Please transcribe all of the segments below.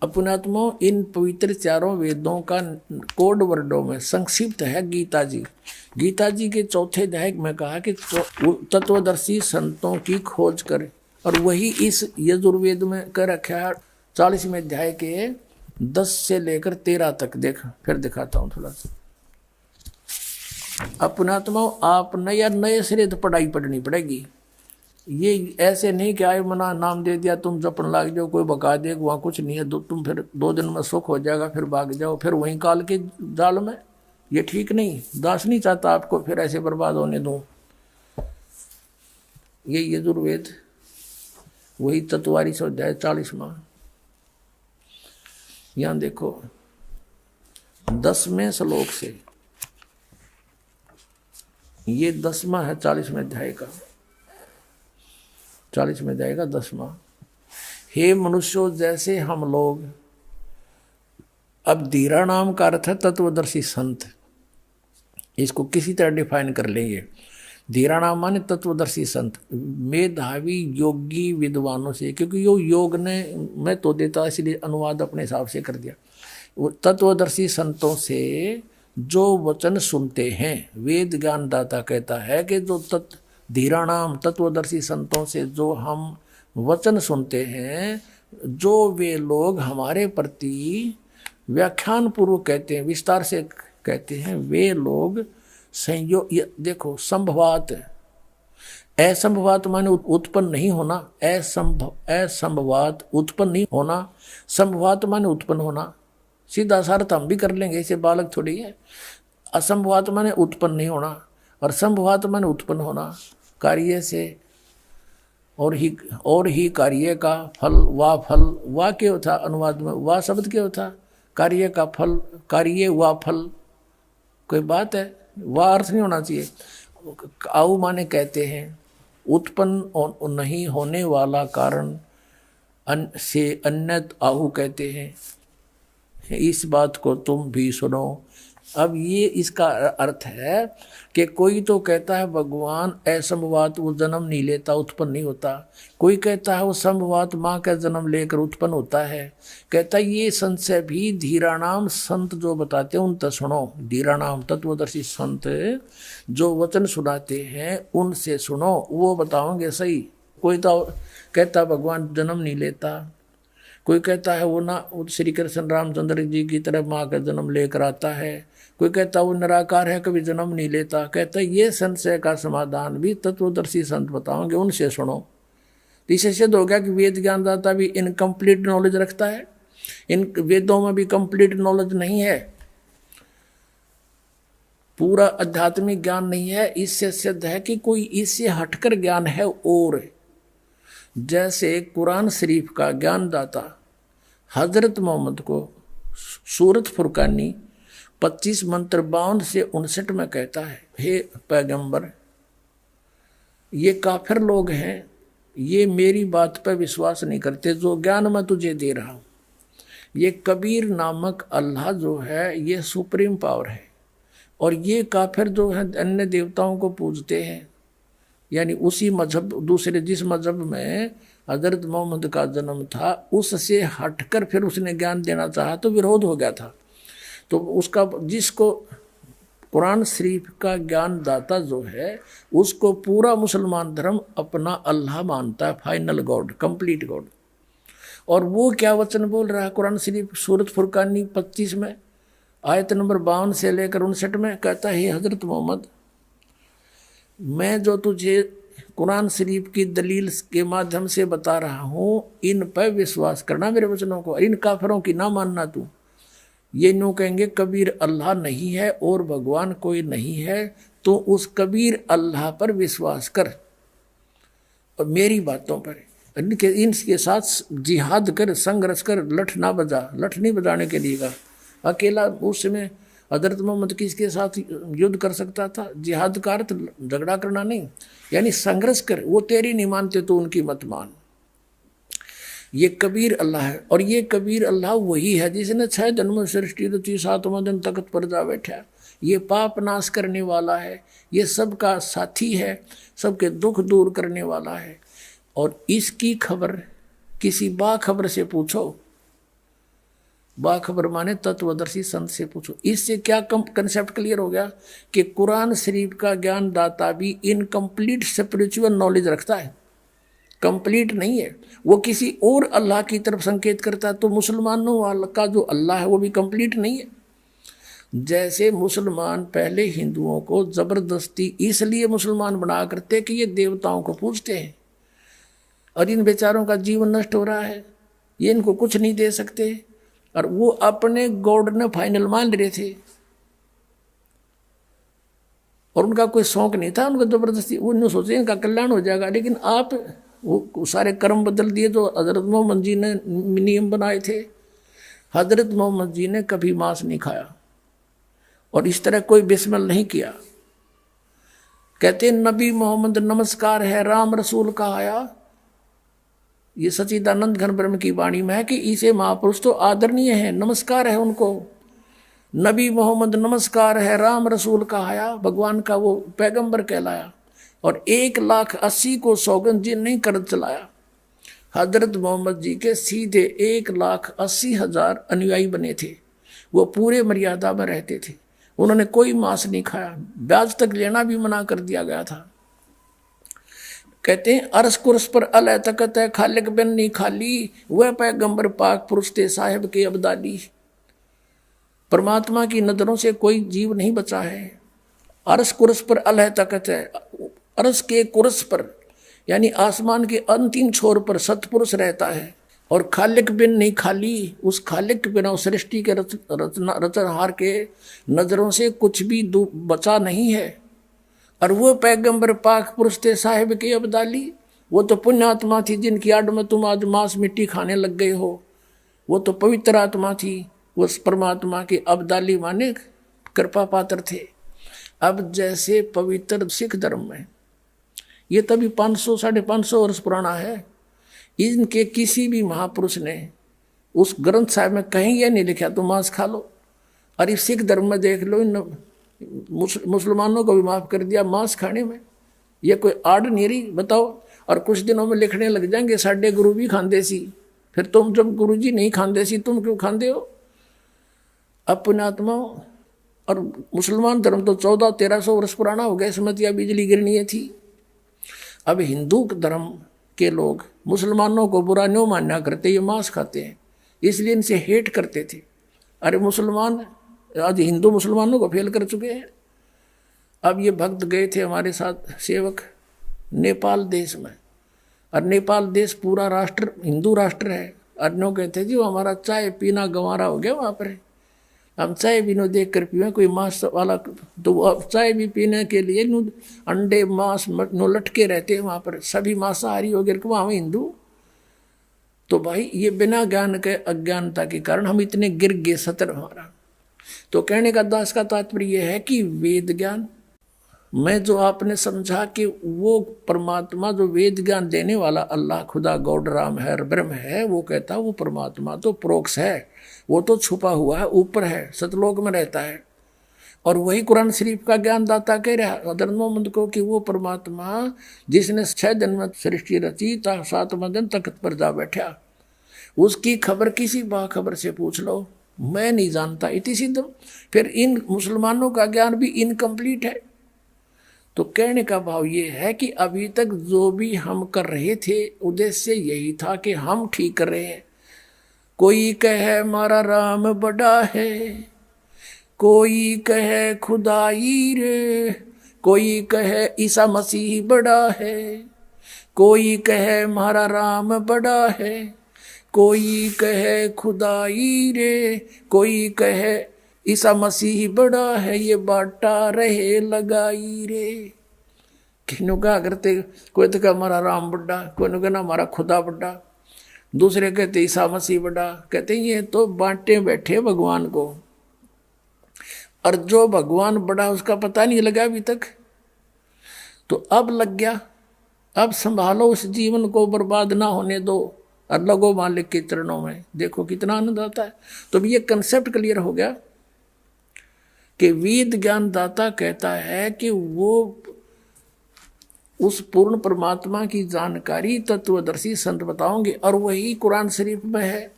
अपनात्मा इन पवित्र चारों वेदों का कोड वर्डों में संक्षिप्त है गीता जी। गीता जी के चौथे अध्याय में कहा कि तत्वदर्शी संतों की खोज करे, और वही इस यजुर्वेद में कर रखा है 40वें अध्याय के 10 से लेकर 13 तक। फिर दिखाता हूँ थोड़ा सा। अपनात्मा आप नए सिरे तो पढ़ाई पढ़नी पड़ेगी। ये ऐसे नहीं कि आए मना नाम दे दिया तुम जपन लाग जाओ, कोई बका दे वहाँ कुछ नहीं है, तुम फिर 2 दिन में सुख हो जाएगा, फिर भाग जाओ फिर वहीं काल के जाल में। ये ठीक नहीं। दास नहीं चाहता आपको फिर ऐसे बर्बाद होने दूं। ये यजुर्वेद वही तत्वारी अध्याय 40वां। यहां देखो 10वें श्लोक से, ये 10वां है 40वें अध्याय का, 40वें अध्याय का 10वां। हे मनुष्यों, जैसे हम लोग, अब धीरा नाम का अर्थ है तत्वदर्शी संत। इसको किसी तरह डिफाइन कर लेंगे। धीरा नाम माने तत्वदर्शी संत, मेधावी योगी विद्वानों से, क्योंकि यो योग ने मैं तो देता इसलिए अनुवाद अपने हिसाब से कर दिया। वो तत्वदर्शी संतों से जो वचन सुनते हैं, वेद ज्ञान दाता कहता है कि जो धीरा नाम तत्वदर्शी संतों से जो हम वचन सुनते हैं, जो वे लोग हमारे प्रति व्याख्यान पूर्वक कहते हैं, विस्तार से कहते हैं, वे लोग संयोग। देखो संभवात, असंभवात माने उत्पन्न नहीं होना, असंभवात उत्पन्न नहीं होना, संभवात माने उत्पन्न होना। सीधा सार्थ हम भी कर लेंगे, इसे बालक थोड़ी है। असंभवात माने उत्पन्न नहीं होना, और संभवात माने उत्पन्न होना कार्य से, और ही कार्य का फल, वाह क्या था अनुवाद में, वाह शब्द क्या था, कार्य का फल, कार्य वाह फल, कोई बात है, वाह अर्थ नहीं होना चाहिए। आऊ माने कहते हैं उत्पन्न नहीं होने वाला कारण से अन्यत आहु कहते हैं, इस बात को तुम भी सुनो। अब ये इसका अर्थ है कि कोई तो कहता है भगवान असंभवात वो जन्म नहीं लेता, उत्पन्न नहीं होता। कोई कहता है वो संभवात माँ का जन्म लेकर उत्पन्न होता है। कहता है ये संशय भी धीरा नाम संत जो बताते हैं उन तक सुनो। धीरा नाम तत्वदर्शी संत जो वचन सुनाते हैं उनसे सुनो, वो बताओगे सही। कोई तो कहता भगवान जन्म नहीं लेता, कोई कहता है वो ना श्री कृष्ण रामचंद्र जी की तरह माँ का जन्म लेकर आता है, कोई कहता वो निराकार है कभी जन्म नहीं लेता। कहता ये संशय का समाधान भी तत्वदर्शी संत बताओगे, उनसे सुनो। तो इससे सिद्ध हो गया कि वेद ज्ञानदाता भी इनकम्प्लीट नॉलेज रखता है, इन वेदों में भी कंप्लीट नॉलेज नहीं है, पूरा आध्यात्मिक ज्ञान नहीं है। इससे सिद्ध है कि कोई इससे हटकर ज्ञान है। और जैसे कुरान शरीफ का ज्ञानदाता हजरत मोहम्मद को सूरत फुरकानी 25 मंत्र 52 से 59 में कहता है, हे पैगंबर, ये काफिर लोग हैं, ये मेरी बात पर विश्वास नहीं करते जो ज्ञान मैं तुझे दे रहा हूँ। ये कबीर नामक अल्लाह जो है ये सुप्रीम पावर है, और ये काफिर जो है अन्य देवताओं को पूजते हैं, यानी उसी मजहब दूसरे जिस मजहब में हजरत मोहम्मद का जन्म था उससे हटकर फिर उसने ज्ञान देना चाहा तो विरोध हो गया था। तो उसका जिसको कुरान शरीफ का ज्ञान दाता जो है उसको पूरा मुसलमान धर्म अपना अल्लाह मानता है, फाइनल गॉड, कंप्लीट गॉड। और वो क्या वचन बोल रहा है कुरान शरीफ सूरत फुरकानी 25 में आयत नंबर 52 से लेकर 59 में कहता है, हजरत मोहम्मद, मैं जो तुझे कुरान शरीफ की दलील के माध्यम से बता रहा हूँ इन पर विश्वास करना, मेरे वचनों को, इन काफिरों की ना मानना तू। ये न्यू कहेंगे कबीर अल्लाह नहीं है और भगवान कोई नहीं है, तो उस कबीर अल्लाह पर विश्वास कर और मेरी बातों पर इनके साथ जिहाद कर, संघर्ष कर, लठ ना बजा। लठ नहीं बजाने के लिए कहा। अकेला उस समय हजरत मोहम्मद किसके साथ युद्ध कर सकता था? जिहाद का अर्थ झगड़ा करना नहीं, यानी संघर्ष कर। वो तेरी नहीं मानते तो उनकी मत मान। ये कबीर अल्लाह है, और ये कबीर अल्लाह वही है जिसने 6 दिन में सृष्टि रची, 7वां दिन तख्त पर जा बैठा। ये पाप नाश करने वाला है, ये सबका साथी है, सबके दुख दूर करने वाला है। और इसकी खबर किसी बाखबर से पूछो, बाखबर माने तत्वदर्शी संत से पूछो। इससे क्या कंसेप्ट क्लियर हो गया कि कुरान शरीफ का ज्ञान दाता भी इनकम्प्लीट स्पिरिचुअल नॉलेज रखता है, कंप्लीट नहीं है। वो किसी और अल्लाह की तरफ संकेत करता है, तो मुसलमानों वाला का जो अल्लाह है वो भी कंप्लीट नहीं है। जैसे मुसलमान पहले हिंदुओं को जबरदस्ती इसलिए मुसलमान बना करते कि ये देवताओं को पूजते हैं और इन बेचारों का जीवन नष्ट हो रहा है, ये इनको कुछ नहीं दे सकते, और वो अपने गॉड ने फाइनल मान रहे थे और उनका कोई शौक नहीं था, उनका जबरदस्ती उन्होंने सोचे इनका कल्याण हो जाएगा। लेकिन आप वो सारे कर्म बदल दिए जो हजरत मोहम्मद जी ने नियम बनाए थे। हजरत मोहम्मद जी ने कभी मांस नहीं खाया और इस तरह कोई बिस्मिल नहीं किया। कहते नबी मोहम्मद नमस्कार है राम रसूल का आया, ये सच्चिदानंद घन ब्रह्म की वाणी में है कि इसे महापुरुष तो आदरणीय है, नमस्कार है उनको। नबी मोहम्मद नमस्कार है राम रसूल का आया, भगवान का वो पैगंबर कहलाया। और 1,80,000 को सौगंध जी नहीं कर चलाया। हजरत मोहम्मद जी के सीधे 1,80,000 अनुयायी बने थे, वो पूरे मर्यादा में रहते थे, उन्होंने कोई मांस नहीं खाया, ब्याज तक लेना भी मना कर दिया गया था। कहते हैं अरस कुरस पर अल तकत है खालिक बिन नहीं खाली, वह पैगंबर पाक पुरुष थे साहिब के अब्दाली। परमात्मा की नजरों से कोई जीव नहीं बचा है। अरस कुरस पर अल तकत है, अरस के कुरस पर यानी आसमान के अंतिम छोर पर सतपुरुष रहता है। और खालिक बिन नहीं खाली, उस खालिक के बिना, उस सृष्टि के रचनहार के नजरों से कुछ भी बचा नहीं है। और वो पैगंबर पाक पुरुष थे साहिब के अब्दाली, वो तो पुण्य आत्मा थी जिनकी आड़ में तुम आज मांस मिट्टी खाने लग गए हो। वो तो पवित्र आत्मा थी, वो परमात्मा के अब्दाली माने कृपा पात्र थे। अब जैसे पवित्र सिख धर्म में, ये तभी 500 550 वर्ष पुराना है, इनके किसी भी महापुरुष ने उस ग्रंथ साहिब में कहीं यह नहीं लिखा तुम मांस खा लो। और इस सिख धर्म में देख लो, इन मुसलमानों को भी माफ कर दिया मांस खाने में, ये कोई आड़ नहीं रही, बताओ। और कुछ दिनों में लिखने लग जाएंगे साढ़े गुरु भी खांदे सी, फिर तुम जब गुरु जी नहीं खांदे सी तुम क्यों खांदे हो अपने आत्माओं। और मुसलमान धर्म तो 1400-1300 वर्ष पुराना हो गया, इसमें तो बिजली गिरनी थी। अब हिंदू धर्म के लोग मुसलमानों को बुरा नहीं मानना करते, ये मांस खाते हैं, इसलिए इनसे हेट करते थे। अरे मुसलमान आज हिंदू मुसलमानों को फेल कर चुके हैं। अब ये भक्त गए थे हमारे साथ सेवक नेपाल देश में, और नेपाल देश पूरा राष्ट्र हिंदू राष्ट्र है। अन्यों कहते जी वो हमारा चाय पीना गंवारा हो गया वहाँ पर, हम चाय भी नो देख कर पीवे कोई मांस वाला, तो चाय भी पीने के लिए अंडे मांस नो लटके रहते हैं वहाँ पर, सभी मांसाहारी हो गए वहाँ हिंदू। तो भाई ये बिना ज्ञान के अज्ञानता के कारण हम इतने गिर गए सतर हमारा। तो कहने का दास का तात्पर्य यह है कि वेद ज्ञान में जो आपने समझा कि वो परमात्मा जो वेद ज्ञान देने वाला अल्लाह खुदा गॉड राम है ब्रह्म है, वो कहता वो परमात्मा तो प्रोक्ष है, वो तो छुपा हुआ है, ऊपर है, सतलोक में रहता है। और वही कुरान शरीफ का ज्ञान दाता कह रहा है हज़रत मोहम्मद को कि वो परमात्मा जिसने 6 दिन में सृष्टि रची 7वें दिन तख्त पर जा बैठा, उसकी खबर किसी बाखबर से पूछ लो, मैं नहीं जानता इति सिद्धम। फिर इन मुसलमानों का ज्ञान भी इनकम्प्लीट है। तो कहने का भाव ये है कि अभी तक जो भी हम कर रहे थे उद्देश्य यही था कि हम ठीक कर रहे हैं। कोई कहे हमारा राम बड़ा है, कोई कहे खुदाई रे, कोई कहे ईसा मसीह बड़ा है, कोई कहे हमारा राम बड़ा है, कोई कहे खुदाई रे, कोई कहे ईसा मसीह बड़ा है, ये बाटा रहे लगाई रे। किन्हों क्या करते, कोई तो कहा हमारा राम बड़ा, कोई ने कहना हमारा खुदा बड़ा, दूसरे कहते ईसा मसीह बड़ा। कहते ये तो बांटे बैठे भगवान को, और जो भगवान बड़ा उसका पता नहीं लगा अभी तक। तो अब लग गया, अब संभालो उस जीवन को, बर्बाद ना होने दो और लगो मालिक के चरणों में। देखो कितना आनंद आता है। तो ये कंसेप्ट क्लियर हो गया कि वेद ज्ञान दाता कहता है कि वो उस पूर्ण परमात्मा की जानकारी तत्वदर्शी संत बताओगे, और वही कुरान शरीफ में है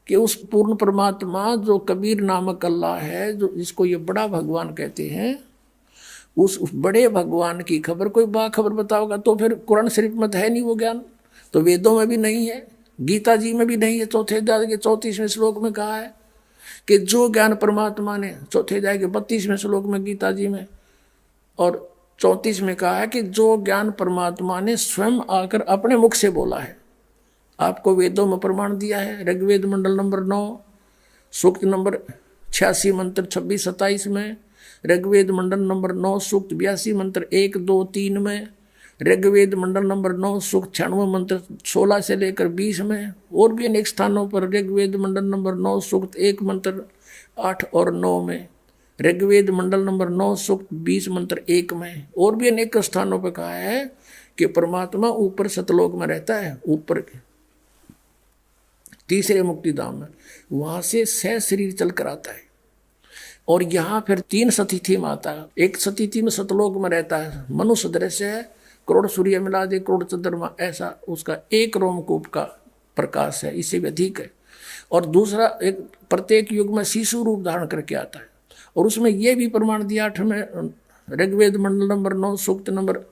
कि उस पूर्ण परमात्मा जो कबीर नामक अल्लाह है, जो जिसको ये बड़ा भगवान कहते हैं, उस बड़े भगवान की खबर कोई बाखबर बताओगा तो फिर कुरान शरीफ में है नहीं वो ज्ञान, तो वेदों में भी नहीं है, गीता जी में भी नहीं है। चौथे अध्याय के 34वें श्लोक में कहा है कि जो ज्ञान परमात्मा ने, चौथे अध्याय के 32वें श्लोक में गीता जी में, और 34 में कहा है कि जो ज्ञान परमात्मा ने स्वयं आकर अपने मुख से बोला है, आपको वेदों में प्रमाण दिया है। ऋग्वेद मंडल नंबर 9 सूक्त नंबर 86 मंत्र 26-27 में, ऋग्वेद मंडल नंबर 9 सूक्त 82 मंत्र 1, 2, 3 में, ऋग्वेद मंडल नंबर 9 सूक्त 96 मंत्र 16 से लेकर 20 में, और भी अनेक स्थानों पर ऋग्वेद मंडल नंबर 9 सूक्त 1 मंत्र 8 और 9 में, ऋग्वेद मंडल नंबर 9 सूक्त 20 मंत्र 1 में, और भी अनेक स्थानों पर कहा है कि परमात्मा ऊपर सतलोक में रहता है, ऊपर तीसरे मुक्तिधाम में, वहां से सह शरीर चल कर आता है। और यहाँ फिर 3 सतिथि में आता है। एक सतिथि में सतलोक में रहता है, मनुष्य दृश्य है, करोड़ सूर्य मिला दे, करोड़ चंद्रमा, ऐसा उसका एक रोमकूप का प्रकाश है, इससे भी अधिक है। और दूसरा एक प्रत्येक युग में शिशु रूप धारण करके आता है, और उसमें यह भी प्रमाण दिया 8वें ऋग्वेद मंडल नंबर 9 सूक्त नंबर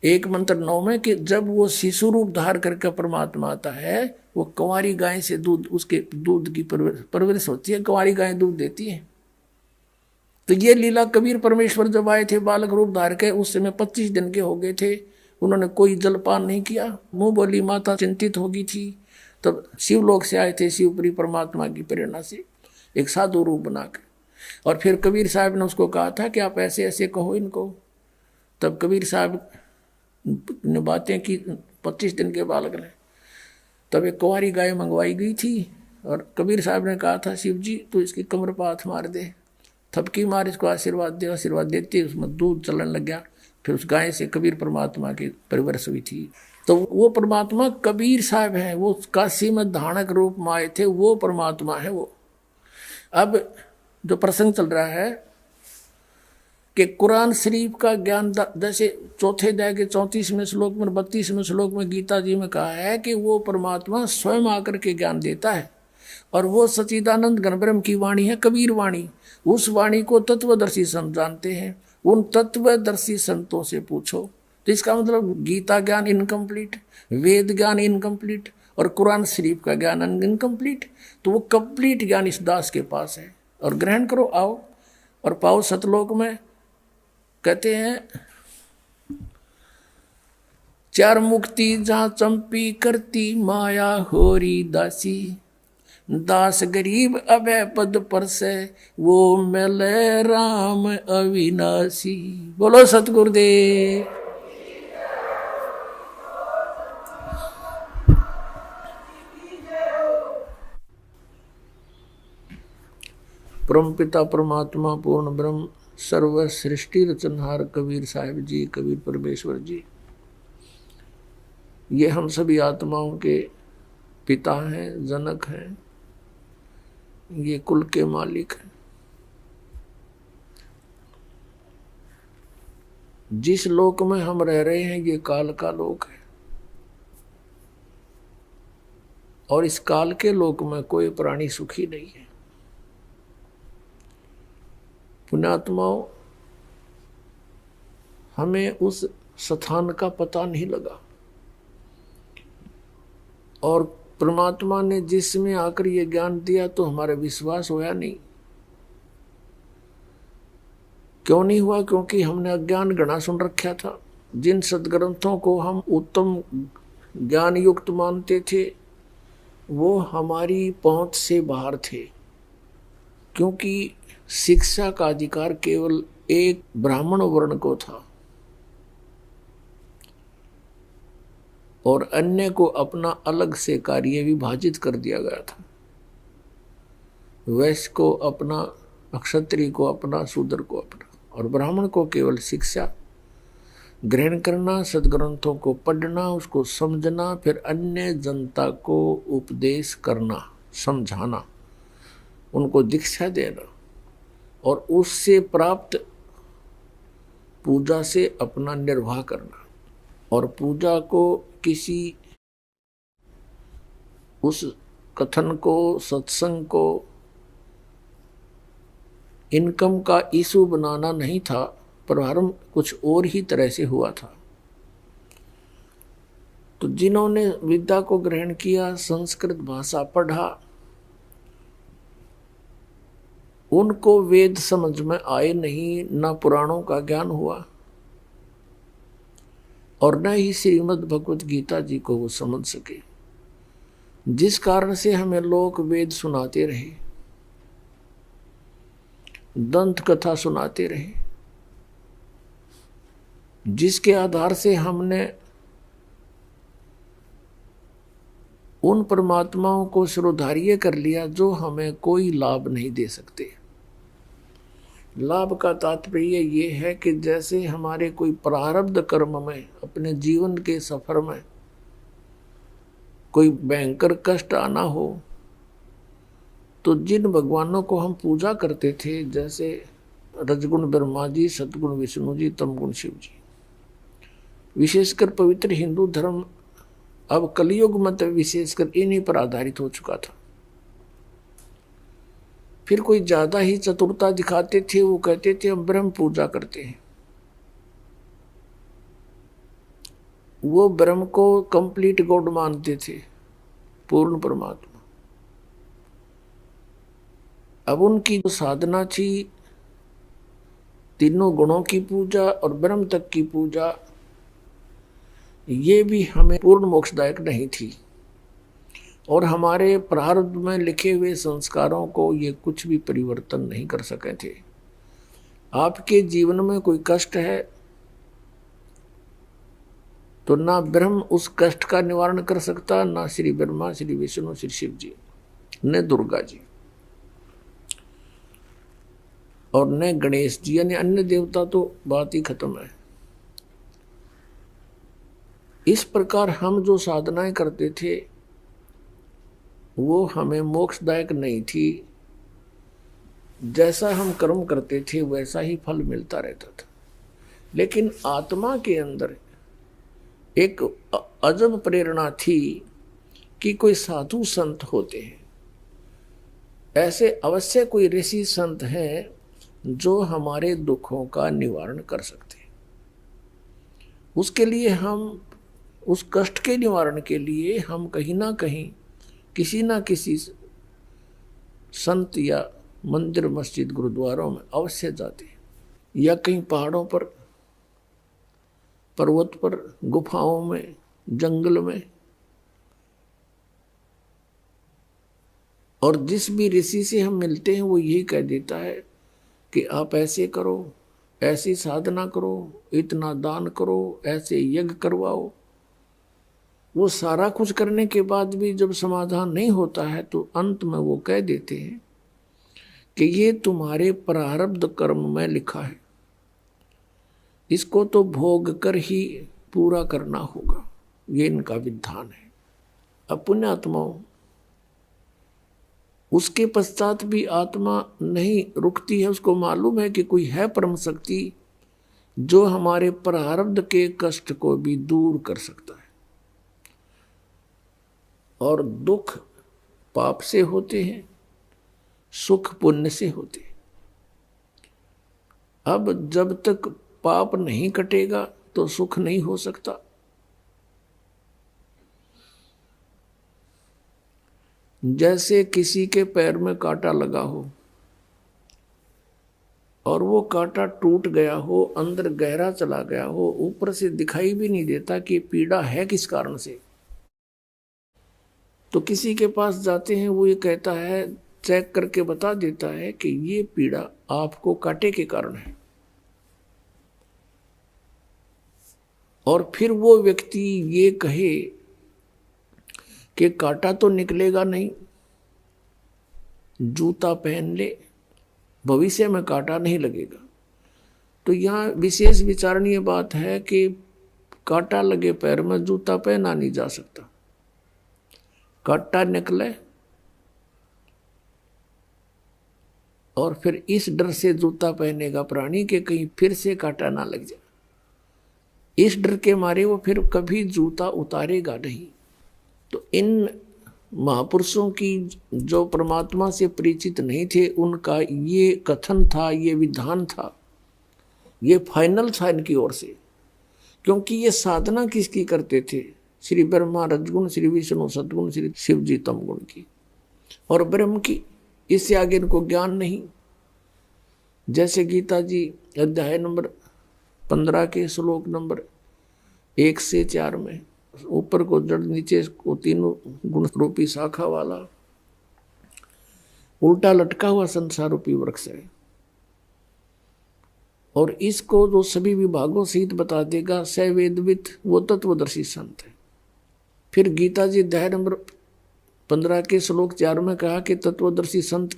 1 मंत्र 9 में कि जब वो शिशु रूप धार करके परमात्मा आता है, वो कुंवारी गाय से दूध, उसके दूध की परवरिश होती है, कुंवारी गाय दूध देती है। तो ये लीला कबीर परमेश्वर जब आए थे बालक रूप धार के, उस समय 25 दिन के हो गए थे, उन्होंने कोई जलपान नहीं किया, मुंह बोली माता चिंतित होगी थी। तब शिवलोक से आए थे, शिवपुरी परमात्मा की प्रेरणा से एक साधु रूप बना के, और फिर कबीर साहब ने उसको कहा था कि आप ऐसे ऐसे कहो इनको। तब कबीर साहब ने बातें की 25 दिन के बालक ने। तब एक कुंवारी गाय मंगवाई गई थी, और कबीर साहब ने कहा था शिव जी तो इसकी कमर पर हाथ मार दे, थपकी मार, इसको आशीर्वाद दे। आशीर्वाद देते उसमें दूध चलने लग गया। फिर उस गाय से कबीर परमात्मा की परिवर्ष हुई थी। तो वो परमात्मा कबीर साहब हैं, वो काशी में धानक रूप में आए थे, वो परमात्मा है वो। अब जो प्रसंग चल रहा है कि कुरान शरीफ का ज्ञान, जैसे चौथे अध्याय के 34वें श्लोक में 32वें श्लोक में गीता जी में कहा है कि वो परमात्मा स्वयं आकर के ज्ञान देता है, और वो सच्चिदानंद घनब्रह्म की वाणी है कबीर वाणी। उस वाणी को तत्वदर्शी संत जानते हैं, उन तत्वदर्शी संतों से पूछो। तो इसका मतलब गीता ज्ञान इनकम्प्लीट, वेद ज्ञान इनकम्प्लीट, और कुरान शरीफ का ज्ञान इनकम्प्लीट। तो वो कंप्लीट ज्ञान इस दास के पास है, और ग्रहण करो, आओ और पाओ सतलोक में। कहते हैं 4 मुक्ति जहाँ चंपी करती माया होरी दासी, दास गरीब अभय पद पर से वो मिले राम अविनाशी। बोलो सतगुरुदेव। परमपिता परमात्मा पूर्ण ब्रह्म सर्व सृष्टि रचनहार कबीर साहिब जी, कबीर परमेश्वर जी, ये हम सभी आत्माओं के पिता हैं, जनक हैं, ये कुल के मालिक हैं। जिस लोक में हम रह रहे हैं ये काल का लोक है, और इस काल के लोक में कोई प्राणी सुखी नहीं है। पुण्यात्माओं, हमें उस स्थान का पता नहीं लगा, और परमात्मा ने जिसमें आकर ये ज्ञान दिया तो हमारा विश्वास होया नहीं। क्यों नहीं हुआ? क्योंकि हमने अज्ञान गणा सुन रखा था। जिन सदग्रंथों को हम उत्तम ज्ञान युक्त मानते थे वो हमारी पहुंच से बाहर थे, क्योंकि शिक्षा का अधिकार केवल एक ब्राह्मण वर्ण को था, और अन्य को अपना अलग से कार्य विभाजित कर दिया गया था। वैश्य को अपना, क्षत्रिय को अपना, शूद्र को अपना, और ब्राह्मण को केवल शिक्षा ग्रहण करना, सदग्रंथों को पढ़ना, उसको समझना, फिर अन्य जनता को उपदेश करना, समझाना, उनको दीक्षा देना, और उससे प्राप्त पूजा से अपना निर्वाह करना। और पूजा को किसी उस कथन को, सत्संग को इनकम का इशू बनाना नहीं था, प्रारंभ कुछ और ही तरह से हुआ था। तो जिन्होंने विद्या को ग्रहण किया, संस्कृत भाषा पढ़ा, उनको वेद समझ में आए नहीं, न पुराणों का ज्ञान हुआ और न ही श्रीमद् भगवत गीता जी को वो समझ सके, जिस कारण से हमें लोग वेद सुनाते रहे, दंत कथा सुनाते रहे, जिसके आधार से हमने उन परमात्माओं को शिरोधार्य कर लिया जो हमें कोई लाभ नहीं दे सकते। लाभ का तात्पर्य ये है कि जैसे हमारे कोई प्रारब्ध कर्म में, अपने जीवन के सफर में कोई भयंकर कष्ट आना हो, तो जिन भगवानों को हम पूजा करते थे, जैसे रजगुण ब्रह्मा जी, सतगुण विष्णु जी, तमगुण शिव जी, विशेषकर पवित्र हिंदू धर्म अब कलयुग मत विशेषकर इन्हीं पर आधारित हो चुका था। फिर कोई ज्यादा ही चतुरता दिखाते थे, वो कहते थे हम ब्रह्म पूजा करते हैं। वो ब्रह्म को कंप्लीट गॉड मानते थे, पूर्ण परमात्मा। अब उनकी जो साधना थी, तीनों गुणों की पूजा और ब्रह्म तक की पूजा, ये भी हमें पूर्ण मोक्षदायक नहीं थी और हमारे प्रारब्ध में लिखे हुए संस्कारों को ये कुछ भी परिवर्तन नहीं कर सके थे। आपके जीवन में कोई कष्ट है तो ना ब्रह्म उस कष्ट का निवारण कर सकता, ना श्री ब्रह्मा, श्री विष्णु, श्री शिव जी, न दुर्गा जी और न गणेश जी, यानी अन्य देवता तो बात ही खत्म है। इस प्रकार हम जो साधनाएं करते थे वो हमें मोक्षदायक नहीं थी। जैसा हम कर्म करते थे वैसा ही फल मिलता रहता था। लेकिन आत्मा के अंदर एक अजब प्रेरणा थी कि कोई साधु संत होते हैं, ऐसे अवश्य कोई ऋषि संत हैं जो हमारे दुखों का निवारण कर सकते हैं। उसके लिए हम, उस कष्ट के निवारण के लिए हम कहीं ना कहीं किसी ना किसी संत या मंदिर, मस्जिद, गुरुद्वारों में अवश्य जाते हैं, या कहीं पहाड़ों पर, पर्वत पर, गुफाओं में, जंगल में। और जिस भी ऋषि से हम मिलते हैं वो यही कह देता है कि आप ऐसे करो, ऐसी साधना करो, इतना दान करो, ऐसे यज्ञ करवाओ। वो सारा कुछ करने के बाद भी जब समाधान नहीं होता है तो अंत में वो कह देते हैं कि ये तुम्हारे प्रारब्ध कर्म में लिखा है, इसको तो भोग कर ही पूरा करना होगा, ये इनका विधान है। अब पुण्यात्माओं, उसके पश्चात भी आत्मा नहीं रुकती है। उसको मालूम है कि कोई है परम शक्ति जो हमारे प्रारब्ध के कष्ट को भी दूर कर सकता है। और दुख पाप से होते हैं, सुख पुण्य से होते हैं। अब जब तक पाप नहीं कटेगा तो सुख नहीं हो सकता। जैसे किसी के पैर में कांटा लगा हो और वो कांटा टूट गया हो, अंदर गहरा चला गया हो, ऊपर से दिखाई भी नहीं देता कि पीड़ा है किस कारण से, तो किसी के पास जाते हैं, वो ये कहता है, चेक करके बता देता है कि ये पीड़ा आपको कांटे के कारण है। और फिर वो व्यक्ति ये कहे कि कांटा तो निकलेगा नहीं, जूता पहन ले, भविष्य में कांटा नहीं लगेगा। तो यहाँ विशेष विचारणीय बात है कि कांटा लगे पैर में जूता पहना नहीं जा सकता। कांटा निकले और फिर इस डर से जूता पहनेगा प्राणी के कहीं फिर से कांटा ना लग जाए। इस डर के मारे वो फिर कभी जूता उतारेगा नहीं। तो इन महापुरुषों की जो परमात्मा से परिचित नहीं थे उनका ये कथन था, ये विधान था, ये फाइनल था इनकी ओर से। क्योंकि ये साधना किसकी करते थे? श्री ब्रह्मा रजगुण, श्री विष्णु सद्गुण, श्री शिव जी तमगुण की और ब्रह्म की। इससे आगे इनको ज्ञान नहीं। जैसे गीता जी अध्याय नंबर 15 के श्लोक नंबर 1 से 4 में ऊपर को जड़ नीचे को तीनों गुण रूपी शाखा वाला उल्टा लटका हुआ संसार रूपी वृक्ष है, और इसको जो सभी विभागों सहित बता देगा स वेदविद, वो तत्वदर्शी संत है। फिर गीता जी अध्याय नंबर 15 के श्लोक 4 में कहा कि तत्वदर्शी संत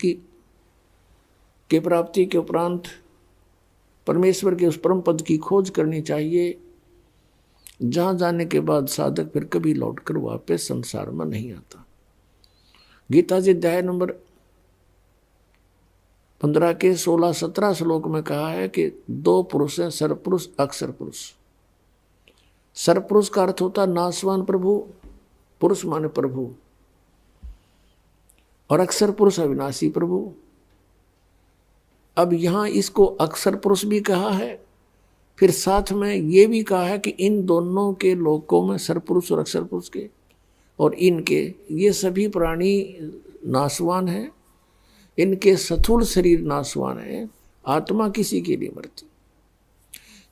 के प्राप्ति के उपरांत परमेश्वर के उस परम पद की खोज करनी चाहिए, जहां जाने के बाद साधक फिर कभी लौटकर वापस संसार में नहीं आता। गीता जी अध्याय नंबर 15 के 16-17 श्लोक में कहा है कि 2 पुरुष हैं, सरपुरुष अक्षर पुरुष। सरपुरुष का अर्थ होता नासवान प्रभु, पुरुष माने प्रभु, और अक्षर पुरुष अविनाशी प्रभु। अब यहां इसको अक्षर पुरुष भी कहा है, फिर साथ में ये भी कहा है कि इन दोनों के लोकों में सरपुरुष और अक्षर पुरुष के और इनके ये सभी प्राणी नासवान हैं, इनके स्थूल शरीर नासवान है, आत्मा किसी के लिए मरती।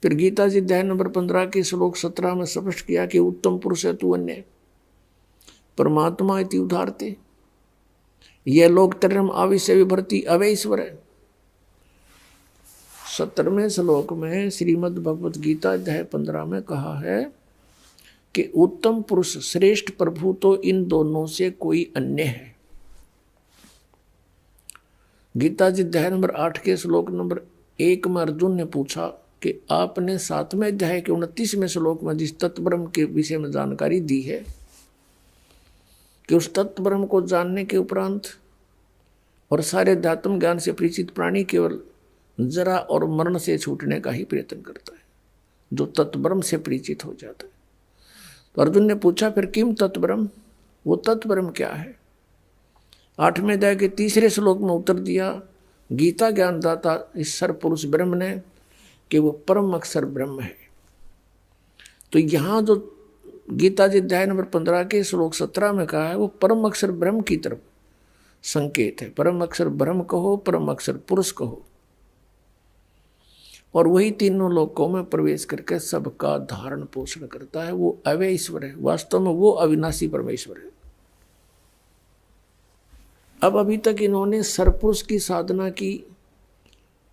फिर गीता जी अध्याय नंबर 15 के श्लोक 17 में स्पष्ट किया कि उत्तम पुरुष है तू अन्य परमात्मा इति उदारते, यह लोक तरम आविश्य विभर्ति अवैश्वर है। 17वें श्लोक में श्रीमद् भगवत गीता अध्याय 15 में कहा है कि उत्तम पुरुष श्रेष्ठ प्रभु तो इन दोनों से कोई अन्य है। गीता जी अध्याय नंबर 8 के श्लोक नंबर 1 में अर्जुन ने पूछा कि आपने 7वें अध्याय के 29वें श्लोक में जिस तत्ब्रह्म के विषय में जानकारी दी है कि उस तत्ब्रह्म को जानने के उपरांत और सारे अध्यात्म ज्ञान से परिचित प्राणी केवल जरा और मरण से छूटने का ही प्रयत्न करता है, जो तत्ब्रह्म से परिचित हो जाता है। तो अर्जुन ने पूछा फिर किम तत्ब्रह्म, वो तत्ब्रह्म क्या है? 8वें अध्याय के 3रे श्लोक में उत्तर दिया गीता ज्ञानदाता इस सरपुरुष ब्रह्म ने कि वो परम अक्षर ब्रह्म है। तो यहाँ जो गीता जी अध्याय नंबर 15 के श्लोक 17 में कहा है वो परम अक्षर ब्रह्म की तरफ संकेत है। परम अक्षर ब्रह्म कहो, परम अक्षर पुरुष कहो, और वही तीनों लोकों में प्रवेश करके सबका धारण पोषण करता है। वो अव्यय ईश्वर है, वास्तव में वो अविनाशी परमेश्वर है। अब अभी तक इन्होंने सरपुरुष की साधना की,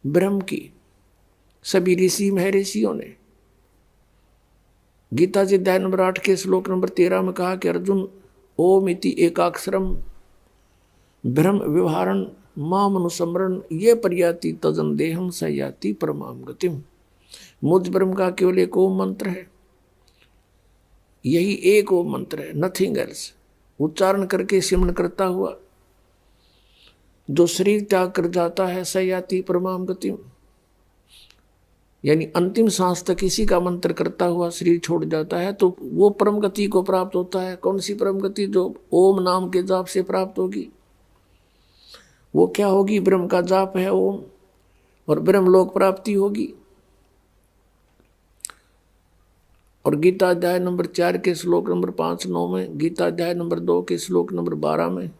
ब्रह्म की, सभी ऋषि महर्षियों ने। गीता जी अध्याय नंबर 8 के श्लोक नंबर 13 में कहा कि अर्जुन ओम इति एकाक्षरम ब्रह्म व्यवहारण माम अनुस्मरण ये पर्याति तजन देहम सयाति परमाम गतिम। मुझ ब्रह्म का केवल एक ओम मंत्र है, यही एक ओम मंत्र है, नथिंग एल्स। उच्चारण करके सिमरण करता हुआ जो शरीर त्याग कर जाता है सयाति परमाम गतिम, यानी अंतिम सांस तक इसी का मंत्र करता हुआ शरीर छोड़ जाता है तो वो परम गति को प्राप्त होता है। कौन सी परम गति? जो ओम नाम के जाप से प्राप्त होगी। वो क्या होगी? ब्रह्म का जाप है ओम, और ब्रह्म लोक प्राप्ति होगी। और गीता अध्याय नंबर 4 के श्लोक नंबर 5-9 में, गीता अध्याय नंबर 2 के श्लोक नंबर 12 में,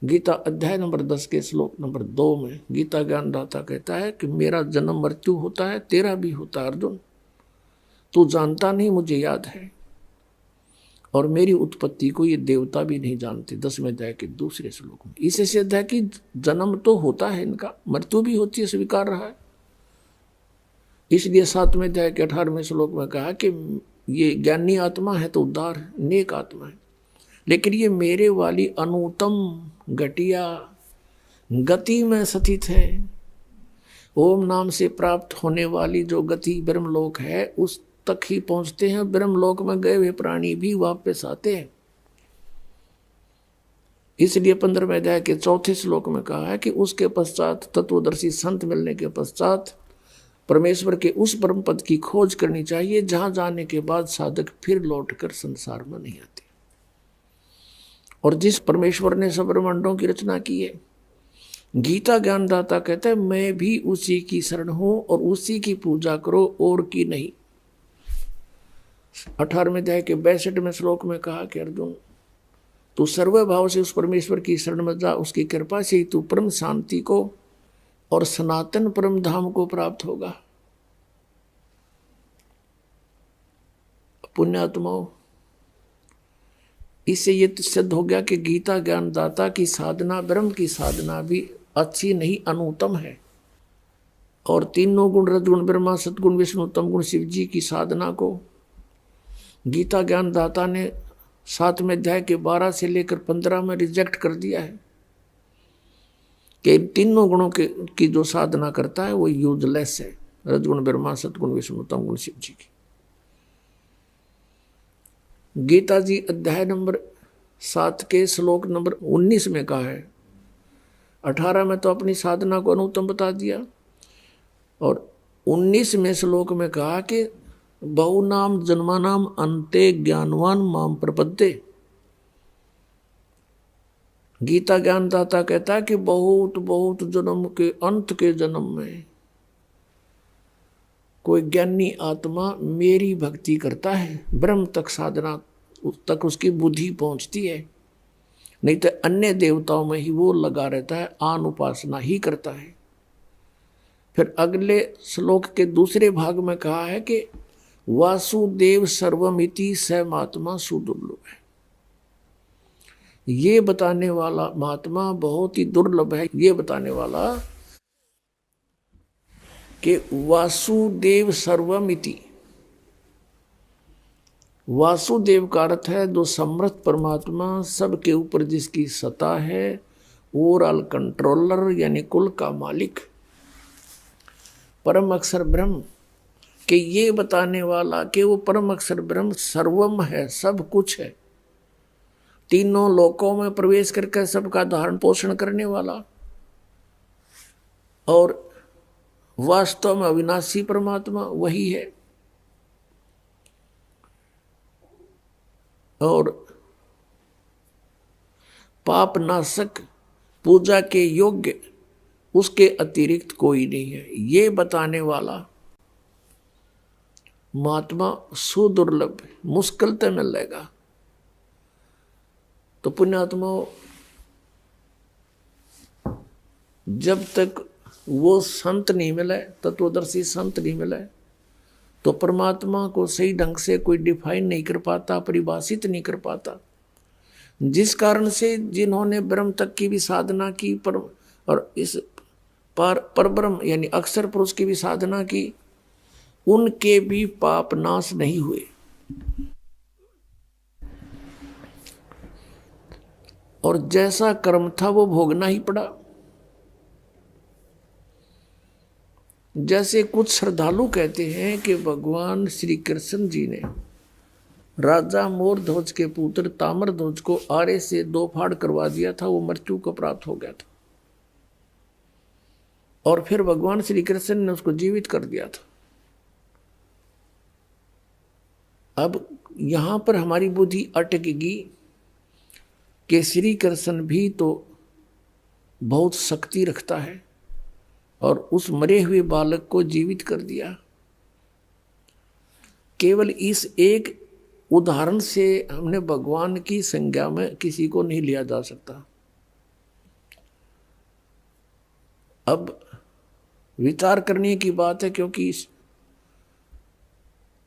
गीता अध्याय नंबर 10 के श्लोक नंबर 2 में गीता ज्ञानदाता कहता है कि मेरा जन्म मृत्यु होता है, तेरा भी होता है अर्जुन, तू जानता नहीं, मुझे याद है, और मेरी उत्पत्ति को ये देवता भी नहीं जानते। 10वें अध्याय के दूसरे श्लोक में इससे सिद्ध है कि जन्म तो होता है इनका, मृत्यु भी होती है, स्वीकार रहा है। इसलिए 7वें अध्याय के 18वें श्लोक में कहा कि ये ज्ञानी आत्मा है तो उद्धार है, नेक आत्मा है, लेकिन ये मेरे वाली अनुत्तम घटिया गति में स्थित है। ओम नाम से प्राप्त होने वाली जो गति ब्रह्मलोक है उस तक ही पहुंचते हैं। ब्रह्मलोक में गए हुए प्राणी भी वापस आते हैं। इसलिए 15वें अध्याय के 4थे श्लोक में कहा है कि उसके पश्चात तत्वदर्शी संत मिलने के पश्चात परमेश्वर के उस परम पद की खोज करनी चाहिए, जहां जाने के बाद साधक फिर लौटकर संसार में नहीं आते। और जिस परमेश्वर ने सब ब्रह्मांडों की रचना की है, गीता ज्ञानदाता कहता है मैं भी उसी की शरण हूं और उसी की पूजा करो और की नहीं। 18वें अध्याय के 62वें श्लोक में कहा कि अर्जुन तू सर्वभाव से उस परमेश्वर की शरण में जा, उसकी कृपा से ही तू परम शांति को और सनातन परम धाम को प्राप्त होगा। पुण्यात्माओं, इससे ये सिद्ध हो गया कि गीता ज्ञानदाता की साधना, ब्रह्म की साधना भी अच्छी नहीं, अनुत्तम है। और तीनों गुण रजगुण ब्रह्मा सतगुण विष्णु उत्तम गुण शिव जी की साधना को गीता ज्ञानदाता ने 7वें अध्याय के 12 से लेकर 15 में रिजेक्ट कर दिया है कि इन तीनों गुणों की जो साधना करता है वो यूजलेस है। रजगुण ब्रह्मा सतगुण विष्णु उत्तम गुण शिव जी की। गीता जी अध्याय नंबर 7 के श्लोक नंबर 19 में कहा है, 18 में तो अपनी साधना को अनुत्तम बता दिया और 19वें श्लोक में कहा कि बहुनाम जन्मानाम अन्ते ज्ञानवान माम प्रपद्ये। गीता ज्ञानदाता कहता है कि बहुत बहुत जन्म के अंत के जन्म में कोई ज्ञानी आत्मा मेरी भक्ति करता है, ब्रह्म तक साधना तक उसकी बुद्धि पहुंचती है, नहीं तो अन्य देवताओं में ही वो लगा रहता है, आन उपासना ही करता है। फिर अगले श्लोक के दूसरे भाग में कहा है कि वासुदेव सर्वमिति स महात्मा सुदुर्लभ है। ये बताने वाला महात्मा बहुत ही दुर्लभ है, ये बताने वाला कि वासुदेव सर्वमिति। वासुदेव का अर्थ है जो समर्थ परमात्मा, सबके ऊपर जिसकी सत्ता है, ओवरऑल कंट्रोलर यानी कुल का मालिक, परम अक्षर ब्रह्म कि ये बताने वाला कि वो परम अक्षर ब्रह्म सर्वम है, सब कुछ है, तीनों लोकों में प्रवेश करके सबका धारण पोषण करने वाला और वास्तव में अविनाशी परमात्मा वही है। और पाप नाशक, पूजा के योग्य उसके अतिरिक्त कोई नहीं है, ये बताने वाला महात्मा सुदुर्लभ, मुश्किल तो मिलेगा। तो पुण्यात्मा, जब तक वो संत नहीं मिले, तत्वदर्शी संत नहीं मिले, तो परमात्मा को सही ढंग से कोई डिफाइन नहीं कर पाता, परिभाषित नहीं कर पाता। जिस कारण से जिन्होंने ब्रह्म तक की भी साधना की और इस परब्रह्म यानी अक्षर पुरुष की भी साधना की, उनके भी पाप नाश नहीं हुए। और जैसा कर्म था वो भोगना ही पड़ा। जैसे कुछ श्रद्धालु कहते हैं कि भगवान श्री कृष्ण जी ने राजा मोरध्वज के पुत्र ताम्रध्वज को आरे से 2 फाड़ करवा दिया था, वो मृत्यु को प्राप्त हो गया था, और फिर भगवान श्री कृष्ण ने उसको जीवित कर दिया था। अब यहां पर हमारी बुद्धि अटकेगी कि श्री कृष्ण भी तो बहुत शक्ति रखता है और उस मरे हुए बालक को जीवित कर दिया। केवल इस एक उदाहरण से हमने भगवान की संज्ञा में किसी को नहीं लिया जा सकता। अब विचार करने की बात है, क्योंकि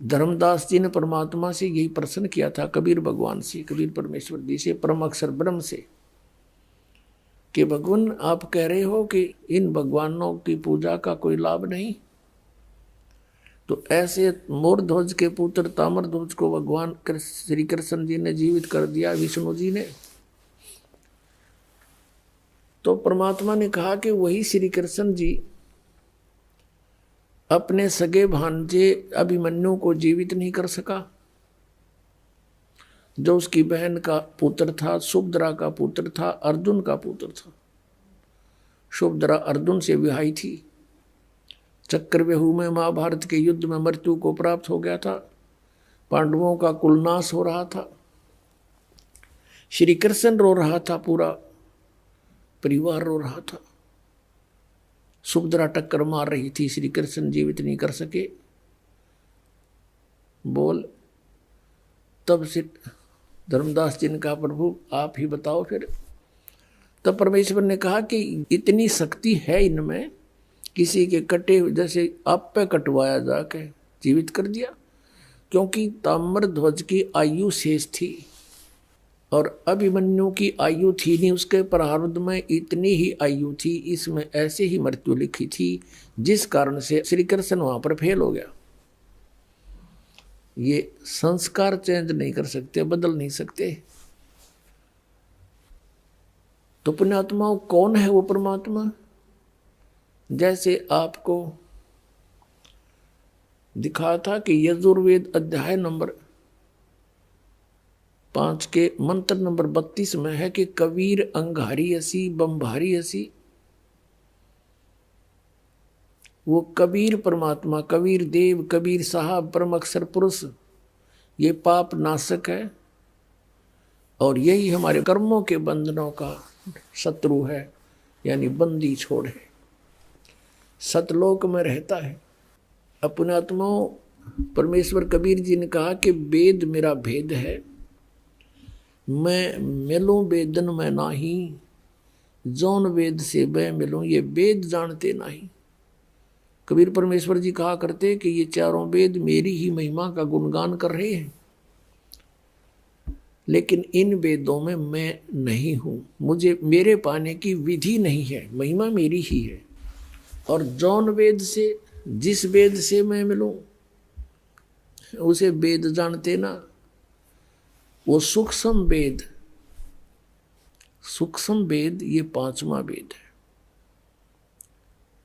धर्मदास जी ने परमात्मा से यही प्रश्न किया था, कबीर भगवान से, कबीर परमेश्वर जी से, परम अक्षर ब्रह्म से, कि भगवान आप कह रहे हो कि इन भगवानों की पूजा का कोई लाभ नहीं, तो ऐसे मोरध्वज के पुत्र ताम्रध्वज को भगवान श्री कृष्ण जी ने जीवित कर दिया, विष्णु जी ने। तो परमात्मा ने कहा कि वही श्री कृष्ण जी अपने सगे भांजे अभिमन्यु को जीवित नहीं कर सका, जो उसकी बहन का पुत्र था, सुभद्रा का पुत्र था, अर्जुन का पुत्र था। सुभद्रा अर्जुन से विवाही थी, चक्रव्यूह में महाभारत के युद्ध में मृत्यु को प्राप्त हो गया था, पांडवों का कुलनाश हो रहा था, श्री कृष्ण रो रहा था, पूरा परिवार रो रहा था। सुभद्रा टक्कर मार रही थी, श्री कृष्ण जीवित नहीं कर सके। बोल तब से धर्मदास जी ने कहा, प्रभु आप ही बताओ फिर। तब परमेश्वर ने कहा कि इतनी शक्ति है इनमें, किसी के कटे जैसे आप पे कटवाया जाके जीवित कर दिया। क्योंकि ताम्रध्वज की आयु शेष थी और अभिमन्यु की आयु थी नहीं, उसके प्रारब्ध में इतनी ही आयु थी, इसमें ऐसे ही मृत्यु लिखी थी, जिस कारण से श्री कृष्ण वहां पर फेल हो गया। ये संस्कार चेंज नहीं कर सकते, बदल नहीं सकते। तो पुण्यात्माओं, कौन है वो परमात्मा? जैसे आपको दिखा था कि यजुर्वेद अध्याय नंबर 5 के मंत्र नंबर 32 में है कि कबीर अंगारी असी बम्भारी असी। वो कबीर परमात्मा, कबीर देव, कबीर साहब, परम अक्षर पुरुष, ये पाप नाशक है और यही हमारे कर्मों के बंधनों का शत्रु है, यानी बंदी छोड़ है, सतलोक में रहता है। अपने आत्माओं, परमेश्वर कबीर जी ने कहा कि वेद मेरा भेद है, मैं मिलूं वेदन में नाही, जौन वेद से मैं मिलूं ये वेद जानते नहीं। कबीर परमेश्वर जी कहा करते कि ये चारों वेद मेरी ही महिमा का गुणगान कर रहे हैं, लेकिन इन वेदों में मैं नहीं हूं, मुझे मेरे पाने की विधि नहीं है, महिमा मेरी ही है। और जौन वेद से, जिस वेद से मैं मिलूं उसे वेद जानते ना। वो सूक्ष्म वेद, सूक्ष्म वेद ये 5वां वेद है।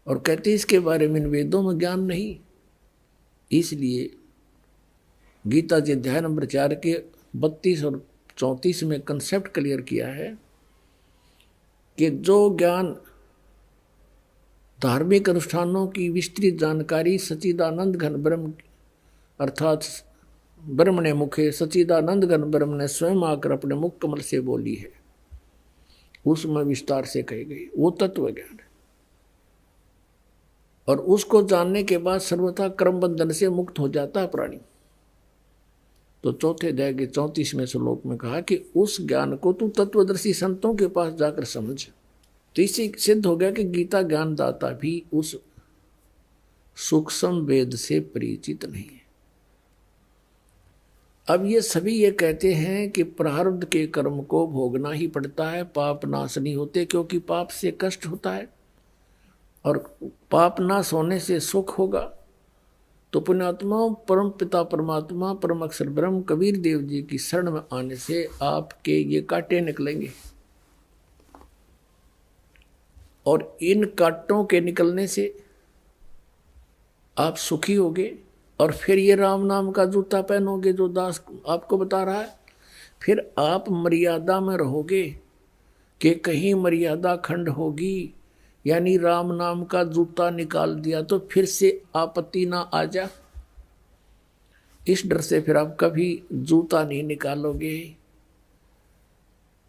और कहते इसके बारे में इन वेदों में ज्ञान नहीं। इसलिए गीता जी अध्याय नंबर 4 के 32 और 34 में कंसेप्ट क्लियर किया है कि जो ज्ञान धार्मिक अनुष्ठानों की विस्तृत जानकारी सच्चिदानंद घन ब्रह्म अर्थात ब्रह्म ने मुखे सच्चिदानंद घन ब्रह्म ने स्वयं आकर अपने मुख कमल से बोली है, उसमें विस्तार से कही गई, वो तत्व ज्ञान है। और उसको जानने के बाद सर्वथा कर्म बंधन से मुक्त हो जाता है प्राणी। तो चौथे अध्याय के 34वें श्लोक में कहा कि उस ज्ञान को तू तत्वदर्शी संतों के पास जाकर समझ। तो इससे सिद्ध हो गया कि गीता ज्ञानदाता भी उस सूक्ष्म वेद से परिचित नहीं है। अब ये सभी ये कहते हैं कि प्रारब्ध के कर्म को भोगना ही पड़ता है, पाप नाश नहीं होते, क्योंकि पाप से कष्ट होता है और पाप नाश होने से सुख होगा। तो पुण्यात्माओं, परम पिता परमात्मा परम अक्षर ब्रह्म कबीर देव जी की शरण में आने से आपके ये कांटे निकलेंगे और इन कांटों के निकलने से आप सुखी होगे। और फिर ये राम नाम का जूता पहनोगे जो दास आपको बता रहा है। फिर आप मर्यादा में रहोगे कि कहीं मर्यादा खंड होगी, यानी राम नाम का जूता निकाल दिया तो फिर से आपत्ति ना आ जा। इस डर से फिर आप कभी जूता नहीं निकालोगे,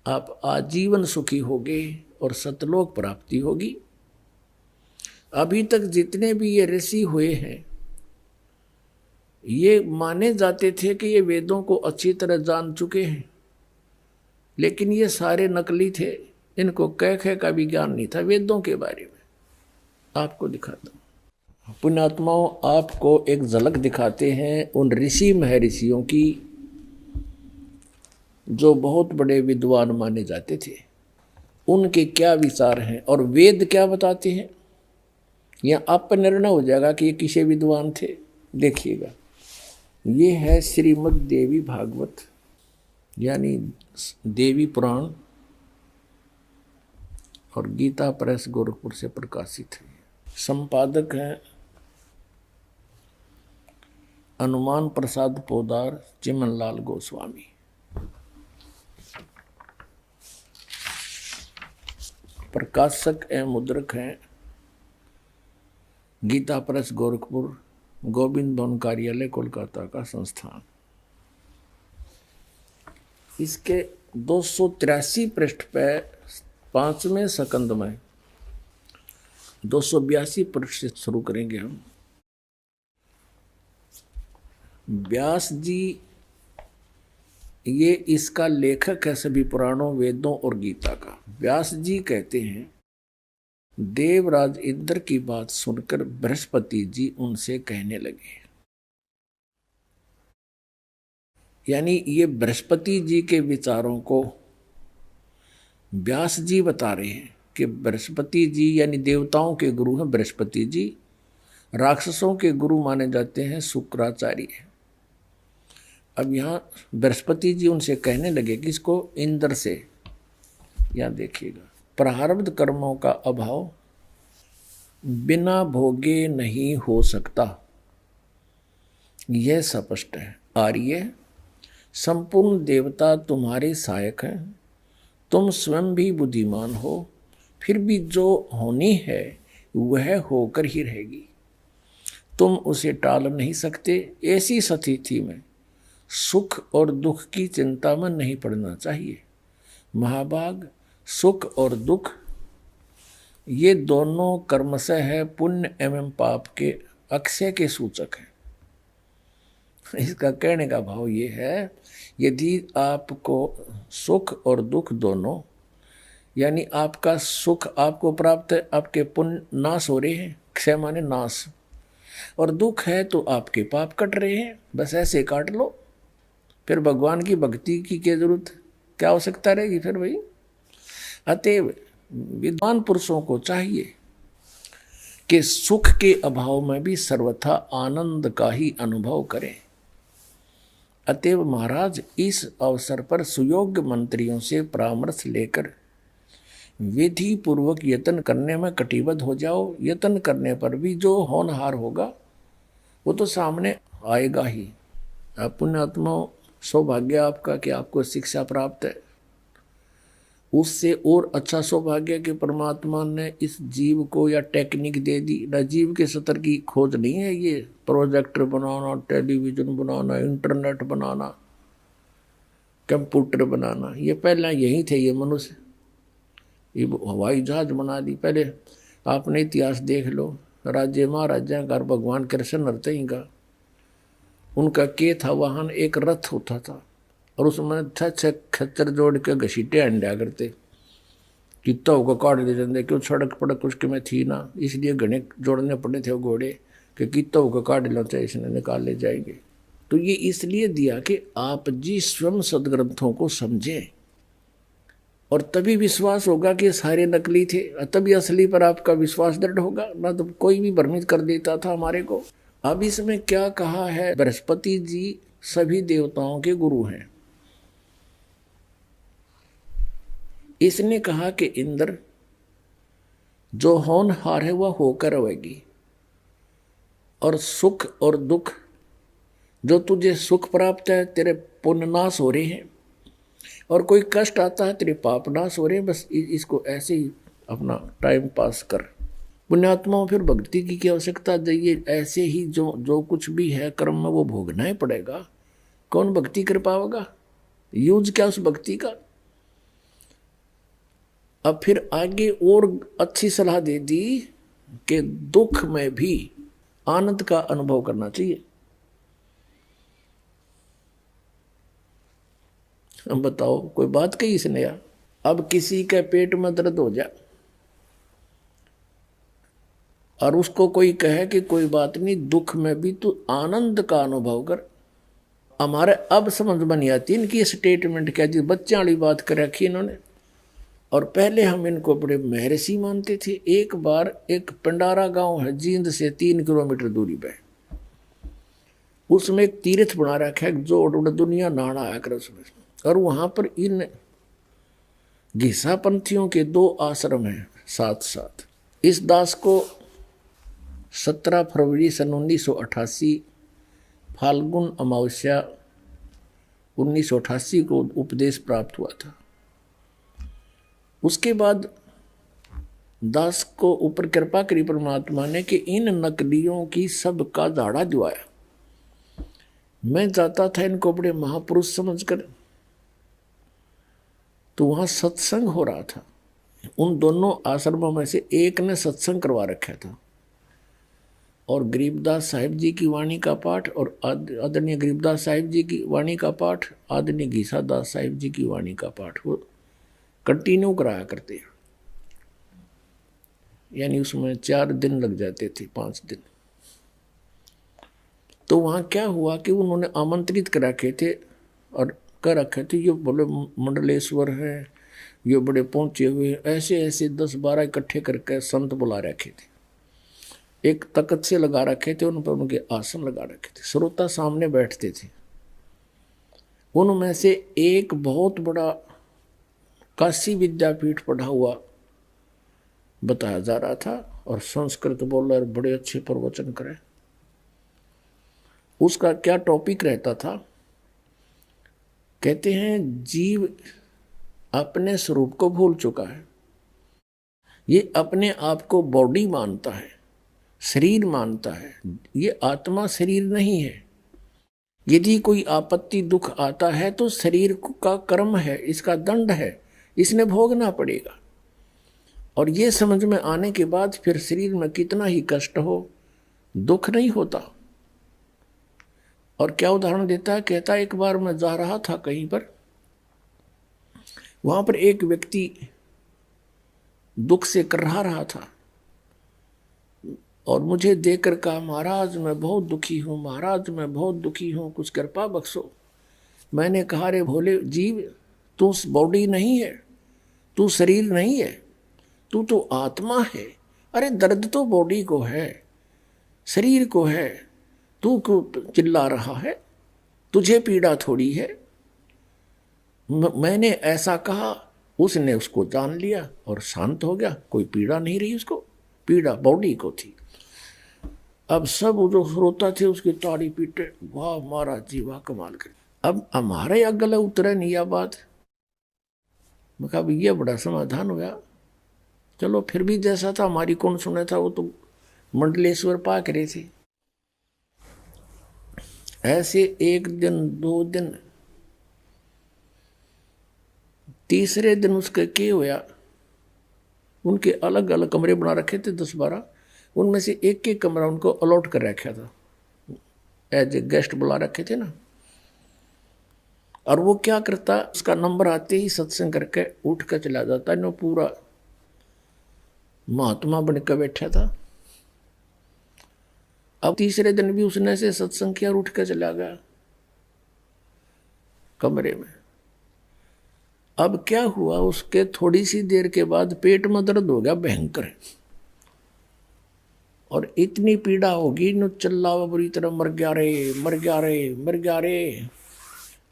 आप आजीवन सुखी होगे और सतलोक प्राप्ति होगी। अभी तक जितने भी ये ऋषि हुए हैं, ये माने जाते थे कि ये वेदों को अच्छी तरह जान चुके हैं, लेकिन ये सारे नकली थे, इनको कह का भी ज्ञान नहीं था वेदों के बारे में। आपको दिखाता हूं पुण्यात्माओं, आपको एक झलक दिखाते हैं उन ऋषि महर्षियों की जो बहुत बड़े विद्वान माने जाते थे। उनके क्या विचार हैं और वेद क्या बताते हैं, यह आप पर निर्णय हो जाएगा कि ये किसे विद्वान थे। देखिएगा, ये है श्रीमद् देवी भागवत यानी देवी पुराण और गीता प्रेस गोरखपुर से प्रकाशित है। संपादक हैं हनुमान प्रसाद पोदार, चिमनलाल गोस्वामी। प्रकाशक एवं मुद्रक हैं गीता प्रेस गोरखपुर, गोविंद भवन कार्यालय कोलकाता का संस्थान। इसके 283 पृष्ठ पे 5वें सकंद में 282 पृष्ठ से शुरू करेंगे हम। व्यास जी ये इसका लेखक है सभी पुराणों, वेदों और गीता का। व्यास जी कहते हैं, देवराज इंद्र की बात सुनकर बृहस्पति जी उनसे कहने लगे, यानी ये बृहस्पति जी के विचारों को व्यास जी बता रहे हैं कि बृहस्पति जी यानी देवताओं के गुरु हैं बृहस्पति जी, राक्षसों के गुरु माने जाते हैं शुक्राचार्य। अब यहाँ बृहस्पति जी उनसे कहने लगे कि इसको इंद्र से, यहाँ देखिएगा, प्रारब्ध कर्मों का अभाव बिना भोगे नहीं हो सकता, यह स्पष्ट है। आर्य, संपूर्ण देवता तुम्हारे सहायक हैं, तुम स्वयं भी बुद्धिमान हो, फिर भी जो होनी है वह होकर ही रहेगी, तुम उसे टाल नहीं सकते। ऐसी स्थिति में सुख और दुख की चिंता में नहीं पड़ना चाहिए। महाभाग, सुख और दुख ये दोनों कर्मशः है पुण्य एवं पाप के अक्षय के सूचक हैं। इसका कहने का भाव ये है, यदि आपको सुख और दुख दोनों, यानी आपका सुख आपको प्राप्त है, आपके पुण्य नाश हो रहे हैं, क्षय माने नाश, और दुख है तो आपके पाप कट रहे हैं, बस ऐसे काट लो, फिर भगवान की भक्ति की क्या जरूरत, क्या आवश्यकता रहेगी फिर भाई। अतएव विद्वान पुरुषों को चाहिए कि सुख के अभाव में भी सर्वथा आनंद का ही अनुभव करें। अतएव महाराज इस अवसर पर सुयोग्य मंत्रियों से परामर्श लेकर विधि पूर्वक यत्न करने में कटिबद्ध हो जाओ। यत्न करने पर भी जो होनहार होगा वो तो सामने आएगा ही। पुण्यात्माओं, सौभाग्य आपका कि आपको शिक्षा प्राप्त है, उससे और अच्छा सौभाग्य कि परमात्मा ने इस जीव को या टेक्निक दे दी। न जीव के स्तर की खोज नहीं है ये, प्रोजेक्टर बनाना, टेलीविजन बनाना, इंटरनेट बनाना, कंप्यूटर बनाना, ये पहले यही थे ये मनुष्य। ये हवाई जहाज बना दी। पहले आपने इतिहास देख लो, राज्य महाराजा का भगवान कृष्ण नरते का उनका के था वाहन, एक रथ होता था और उसमें छह खच्चर जोड़ के घसीटे अंडा करते, कितना होगा काट दे जाते, क्यों सड़क पड़क उसके में थी ना, इसलिए घने जोड़ने पड़े थे वो घोड़े कि कितना होगा काट लो चाहे इसने निकाल ले जाएंगे। तो ये इसलिए दिया कि आप जी स्वयं सदग्रंथों को समझें और तभी विश्वास होगा कि सारे नकली थे, तभी असली पर आपका विश्वास दृढ़ होगा। ना तो कोई भी भ्रमित कर देता था हमारे को। अब इसमें क्या कहा है, बृहस्पति जी सभी देवताओं के गुरु हैं। इसने कहा कि इंद्र, जो होनहार है वह होकर रहेगी, और सुख और दुख, जो तुझे सुख प्राप्त है तेरे पुण्य नाश हो रहे हैं, और कोई कष्ट आता है तेरे पाप नाश हो रहे हैं। बस इसको ऐसे ही अपना टाइम पास कर। पुण्यात्माओं, फिर भक्ति की क्या आवश्यकता चाहिए, ऐसे ही जो कुछ भी है कर्म में वो भोगना ही पड़ेगा। कौन भक्ति कर पाएगा, यूज क्या उस भक्ति का। अब फिर आगे और अच्छी सलाह दे दी कि दुख में भी आनंद का अनुभव करना चाहिए। अब बताओ, कोई बात कही इसने यार। अब किसी के पेट में दर्द हो जाए और उसको कोई कहे कि कोई बात नहीं, दुख में भी तू आनंद का अनुभव कर। हमारे अब समझ में नहीं आती इनकी स्टेटमेंट क्या थी, बच्चों वाली बात कर रखी इन्होंने। और पहले हम इनको बड़े महर्षि मानते थे। एक बार एक पंडारा गांव है जींद से 3 किलोमीटर दूरी पे, उसमें एक तीर्थ बना रखा है, जो दुनिया नहाना आया कर उसमें। और वहां पर इन घिसापंथियों के 2 आश्रम हैं साथ साथ। इस दास को 17 फरवरी सन 1988 फाल्गुन अमावस्या 1988 को उपदेश प्राप्त हुआ था। उसके बाद दास को ऊपर कृपा करी परमात्मा ने कि इन नकलियों की सबका झाड़ा दिवाया। मैं जाता था इनको बड़े महापुरुष समझकर, तो वहाँ सत्संग हो रहा था। उन दोनों आश्रमों में से एक ने सत्संग करवा रखा था, और गरीबदास साहिब जी की वाणी का पाठ और आदरणीय गरीबदास साहिब जी की वाणी का पाठ, आदरणीय घीसादास साहिब जी की वाणी का पाठ वो कंटिन्यू कराया करते हैं। यानी उसमें 4 दिन लग जाते थे, 5 दिन। तो वहाँ क्या हुआ कि उन्होंने आमंत्रित कर रखे थे और कर रखे थे, ये बोले मंडलेश्वर है, ये बड़े पहुंचे हुए, ऐसे ऐसे 10-12 इकट्ठे करके संत बुला रखे थे। एक तख्त से लगा रखे थे, उन पर उनके आसन लगा रखे थे, श्रोता सामने बैठते थे। उनमें से एक बहुत बड़ा काशी विद्यापीठ पढ़ा हुआ बताया जा रहा था और संस्कृत बोल रहा, बड़े अच्छे प्रवचन करे। उसका क्या टॉपिक रहता था, कहते हैं जीव अपने स्वरूप को भूल चुका है, ये अपने आप को बॉडी मानता है, शरीर मानता है, ये आत्मा शरीर नहीं है। यदि कोई आपत्ति दुख आता है तो शरीर का कर्म है, इसका दंड है, इसने भोगना पड़ेगा। और ये समझ में आने के बाद फिर शरीर में कितना ही कष्ट हो, दुख नहीं होता। और क्या उदाहरण देता है, कहता है एक बार मैं जा रहा था कहीं पर, वहां पर एक व्यक्ति दुख से कर्रा रहा था और मुझे देखकर कहा, महाराज मैं बहुत दुखी हूँ, महाराज मैं बहुत दुखी हूँ, कुछ कृपा बख्शो। मैंने कहा, रे भोले जीव, तू बॉडी नहीं है, तू शरीर नहीं है, तू तो आत्मा है। अरे दर्द तो बॉडी को है, शरीर को है, तू क्यों चिल्ला रहा है, तुझे पीड़ा थोड़ी है। मैंने ऐसा कहा, उसने उसको जान लिया और शांत हो गया, कोई पीड़ा नहीं रही उसको, पीड़ा बॉडी को थी। अब सब जो श्रोता थे उसकी ताड़ी पीटे, वाह महाराज जी वाह, कमाल कर। अब हमारे अगल उतरे नहीं यह बात। मैं कहा ये बड़ा समाधान हो गया। चलो फिर भी जैसा था, हमारी कौन सुने था, वो तो मंडलेश्वर पाक रहे थे। ऐसे 1 दिन 2 दिन, तीसरे दिन उसके क्या हुआ, उनके अलग अलग कमरे बना रखे थे 10-12, उनमें से एक एक कमरा उनको अलॉट कर रखा था, एज ए गेस्ट बुला रखे थे ना। और वो क्या करता, उसका नंबर आते ही सत्संग करके उठ कर चला जाता, नो पूरा महात्मा बनकर बैठा था। अब तीसरे दिन भी उसने से सत्संग किया और उठ कर चला गया कमरे में। अब क्या हुआ, उसके थोड़ी सी देर के बाद पेट में दर्द हो गया भयंकर, और इतनी पीड़ा होगी न, चिल्ला बुरी तरह, मर गया रे, मर गया रे, मर गया रे।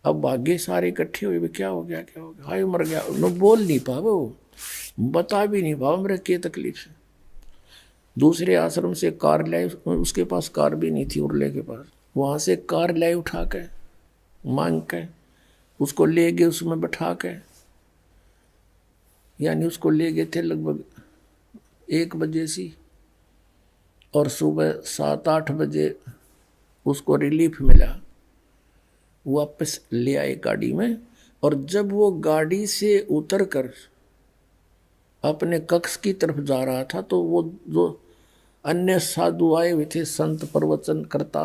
अब भाग्य सारे इकट्ठे हुए, क्या हो गया, क्या हो गया, हाय मर गया। न बोल नहीं पावे, वो बता भी नहीं पावा मेरे क्या तकलीफ है। दूसरे आश्रम से कार लाई, उसके पास कार भी नहीं थी उर्ले के पास, वहाँ से कार लाई उठा के मांग के उसको ले गए, उसमें बैठा के, यानी उसको ले गए थे लगभग 1 बजे सी, और सुबह 7-8 बजे उसको रिलीफ मिला, वापस ले आए गाड़ी में। और जब वो गाड़ी से उतरकर अपने कक्ष की तरफ जा रहा था तो वो जो अन्य साधु आए हुए थे, संत प्रवचन करता,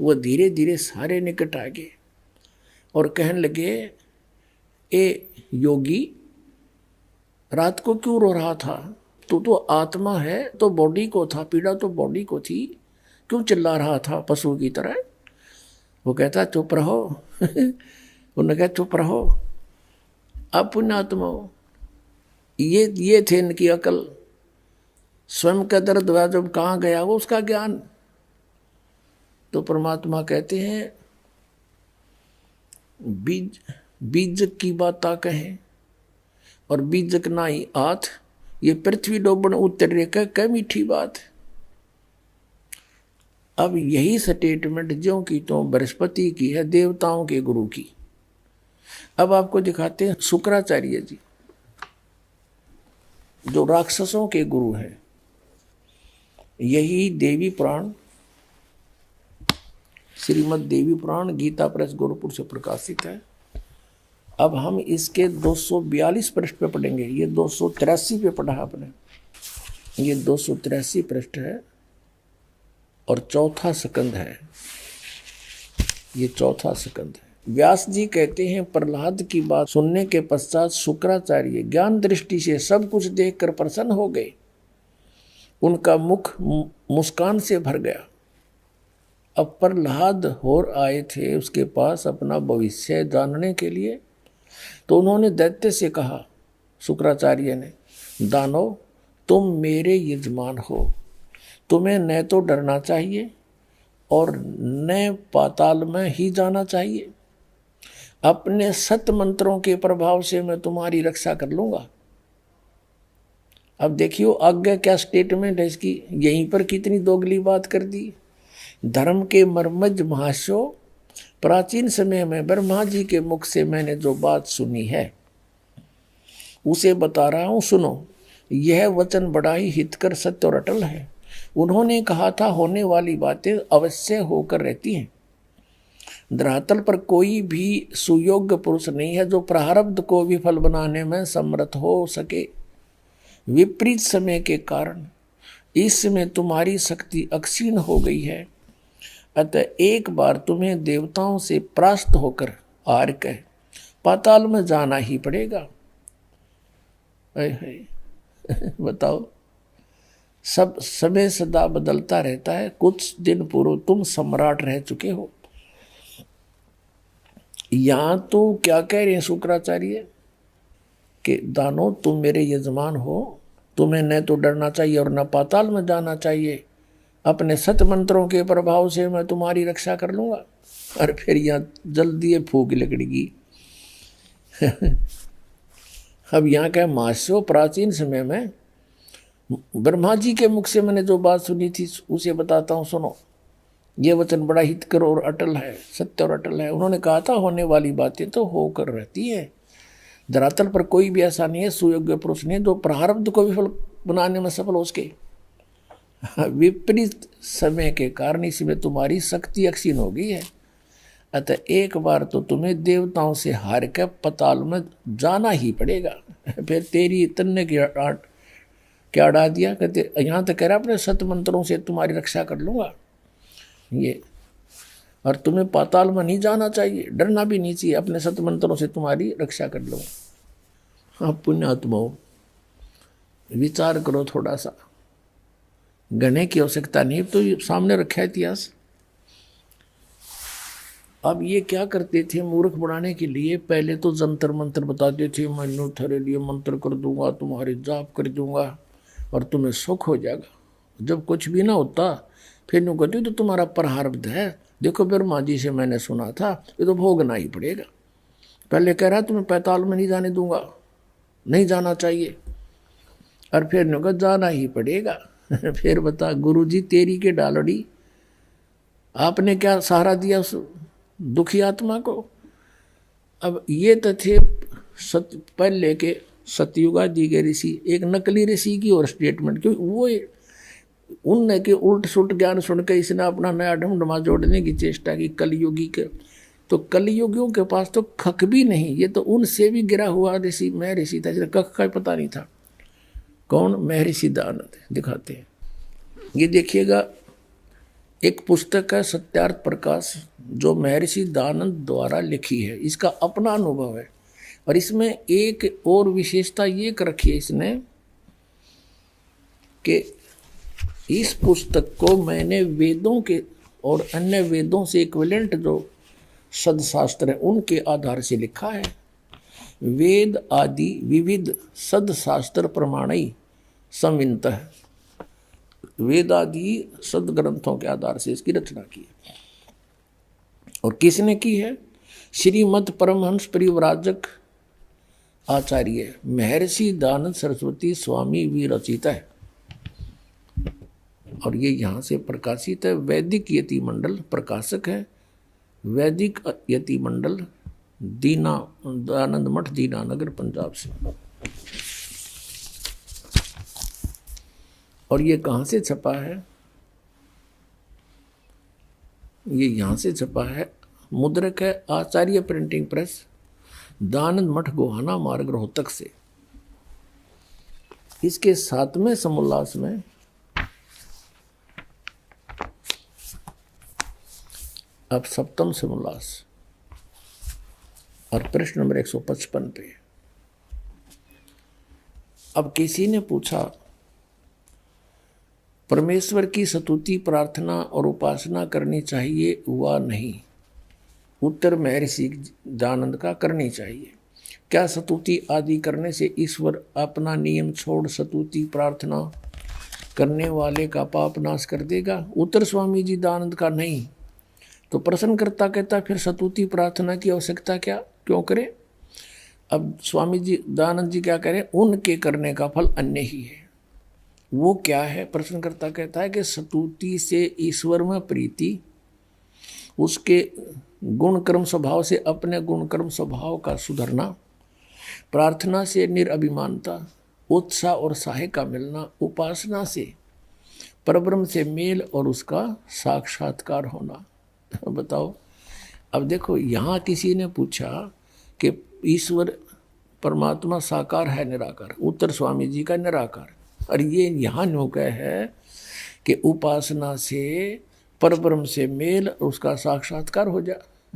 वो धीरे धीरे सारे निकट आ गए और कहने लगे, ए योगी, रात को क्यों रो रहा था, तू तो आत्मा है, तो बॉडी को था, पीड़ा तो बॉडी को थी, क्यों चिल्ला रहा था पशु की तरह। वो कहता चुप रहो उन्होंने कहा चुप रहो, अब पुण्यात्मा हो। ये थे इनकी अकल। स्वयं का दर्द हुआ जब कहाँ गया वो उसका ज्ञान। तो परमात्मा कहते हैं, बीजक की बाता कहें और बीजक ना ही आथ, ये पृथ्वी डोबन उतर कह मीठी बात। अब यही स्टेटमेंट ज्यों की तो बृहस्पति की है, देवताओं के गुरु की। अब आपको दिखाते हैं शुक्राचार्य जी, जो राक्षसों के गुरु हैं। यही देवी पुराण, श्रीमद् देवी पुराण गीता प्रेस गोरखपुर से प्रकाशित है। अब हम इसके 242 पृष्ठ पे पढ़ेंगे। ये 283 पे पढ़ा आपने, ये 283 पृष्ठ है और चौथा स्कंद है, ये चौथा स्कंद है। व्यास जी कहते हैं, प्रहलाद की बात सुनने के पश्चात शुक्राचार्य ज्ञान दृष्टि से सब कुछ देखकर प्रसन्न हो गए। उनका मुख मुस्कान से भर गया। अब प्रहलाद और आए थे उसके पास अपना भविष्य जानने के लिए। तो उन्होंने दैत्य से कहा, शुक्राचार्य ने, दानव तुम मेरे यजमान हो, तुम्हें न तो डरना चाहिए और न पाताल में ही जाना चाहिए। अपने सत मंत्रों के प्रभाव से मैं तुम्हारी रक्षा कर लूंगा। अब देखियो आगे क्या स्टेटमेंट है इसकी, यहीं पर कितनी दोगली बात कर दी। धर्म के मर्मज महाशो, प्राचीन समय में ब्रह्मा जी के मुख से मैंने जो बात सुनी है उसे बता रहा हूं, सुनो। यह वचन बड़ा ही हितकर सत्य और अटल है। उन्होंने कहा था, होने वाली बातें अवश्य होकर रहती हैं। धरातल पर कोई भी सुयोग्य पुरुष नहीं है जो प्रारब्ध को विफल बनाने में समर्थ हो सके। विपरीत समय के कारण इस समय तुम्हारी शक्ति अक्षीण हो गई है, अतः एक बार तुम्हें देवताओं से परास्त होकर हार कर पाताल में जाना ही पड़ेगा। बताओ, सब समय सदा बदलता रहता है। कुछ दिन पूर्व तुम सम्राट रह चुके हो। यहां तो क्या कह रहे हैं शुक्राचार्य कि दानो तुम मेरे यजमान हो, तुम्हें न तो डरना चाहिए और न पाताल में जाना चाहिए। अपने सत मंत्रों के प्रभाव से मैं तुम्हारी रक्षा कर लूंगा। और फिर यहाँ जल्दी फूक लगड़ेगी। अब यहाँ क्या, मास्यो प्राचीन समय में ब्रह्मा जी के मुख से मैंने जो बात सुनी थी उसे बताता हूँ, सुनो। ये वचन बड़ा हितकर और अटल है, सत्य और अटल है। उन्होंने कहा था, होने वाली बातें तो होकर रहती है। धरातल पर कोई भी ऐसा नहीं है सुयोग्य पुरुष ने जो प्रारब्ध को विफल बनाने में सफल हो सके। विपरीत समय के कारण इसमें तुम्हारी शक्ति अक्षीण हो गई है, अतः एक बार तो तुम्हें देवताओं से हार कर पाताल में जाना ही पड़ेगा। फिर तेरी तन्ने की क्या अड़ा दिया, कहते यहाँ तक कह रहा अपने सत मंत्रों से तुम्हारी रक्षा कर लूंगा ये, और तुम्हें पाताल में नहीं जाना चाहिए, डरना भी नहीं चाहिए, अपने सत मंत्रों से तुम्हारी रक्षा कर लूंगा। हाँ पुण्यात्माओं, विचार करो थोड़ा सा, गणे की आवश्यकता नहीं, तो सामने रखा है इतिहास। अब ये क्या करते थे मूर्ख बनाने के लिए, पहले तो जंतर मंत्र बताते थे, मैं तेरे लिए मंत्र कर दूंगा, तुम्हारे जाप कर दूंगा और तुम्हें सुख हो जाएगा। जब कुछ भी ना होता फिर यूँ कहती तो तुम्हारा प्रारब्ध है, देखो ब्रह्मा जी से मैंने सुना था, ये तो भोगना ही पड़ेगा। पहले कह रहा तुम्हें पाताल में नहीं जाने दूंगा, नहीं जाना चाहिए, और फिर यूँ कहा जाना ही पड़ेगा। फिर बता गुरुजी तेरी के डालड़ी, आपने क्या सहारा दिया उस दुखी आत्मा को। अब ये तो थे पहले के सतयुगादि के ऋषि, एक नकली ऋषि की और स्टेटमेंट, क्योंकि वो उनने के उल्ट सुल्ट ज्ञान सुनकर इसने अपना नया ढमढमा जोड़ने की चेष्टा की कलयुगी के। तो कलयुगियों के पास तो खक भी नहीं, ये तो उनसे भी गिरा हुआ ऋषि महर्षि था, जिसे कख का पता नहीं था। कौन? महर्षि दानव दिखाते हैं। ये देखिएगा एक पुस्तक है सत्यार्थ प्रकाश, जो महर्षि दानंद द्वारा लिखी है, इसका अपना अनुभव है। और इसमें एक और विशेषता ये कर रखी है इसने कि इस पुस्तक को मैंने वेदों के और अन्य वेदों से इक्विवेलेंट जो सदशास्त्र है उनके आधार से लिखा है। वेद आदि विविध सदशास्त्र प्रमाणई संवित है, वेद आदि सदग्रंथों के आधार से इसकी रचना की है। और किसने की है? श्रीमद परमहंस परिव्राजक आचार्य महर्षि दानंद सरस्वती स्वामी विरचित है। और ये यहाँ से प्रकाशित है। वैदिक यति मंडल प्रकाशक है, वैदिक यति मंडल दीना आनंद मठ दीनानगर पंजाब से। और ये कहाँ से छपा है? ये यहाँ से छपा है, मुद्रक है आचार्य प्रिंटिंग प्रेस, दानंद मठ गोहाना मार्ग रोहतक से। इसके 7वें समोल्लास में अब 7वां समोल्लास और प्रश्न नंबर 155 पे। अब किसी ने पूछा, परमेश्वर की स्तुति प्रार्थना और उपासना करनी चाहिए व नहीं? उत्तर महर्षि दयानंद का करनी चाहिए। क्या स्तुति आदि करने से ईश्वर अपना नियम छोड़ स्तुति प्रार्थना करने वाले का पाप नाश कर देगा? उत्तर स्वामी जी दयानंद का नहीं। तो प्रश्नकर्ता कहता फिर स्तुति प्रार्थना की आवश्यकता क्या, क्यों करें? अब स्वामी जी दयानंद जी क्या करें, उनके करने का फल अन्य ही है। वो क्या है? प्रश्नकर्ता कहता है कि स्तुति से ईश्वर में प्रीति, उसके गुण कर्म स्वभाव से अपने गुण कर्म स्वभाव का सुधरना, प्रार्थना से निरअभिमानता, उत्साह और साहे का मिलना, उपासना से परब्रह्म से मेल और उसका साक्षात्कार होना। बताओ, अब देखो यहाँ किसी ने पूछा कि ईश्वर परमात्मा साकार है निराकार? उत्तर स्वामी जी का निराकार। और ये यहाँ न्योकह है कि उपासना से परब्रह्म से मेल उसका साक्षात्कार हो जा।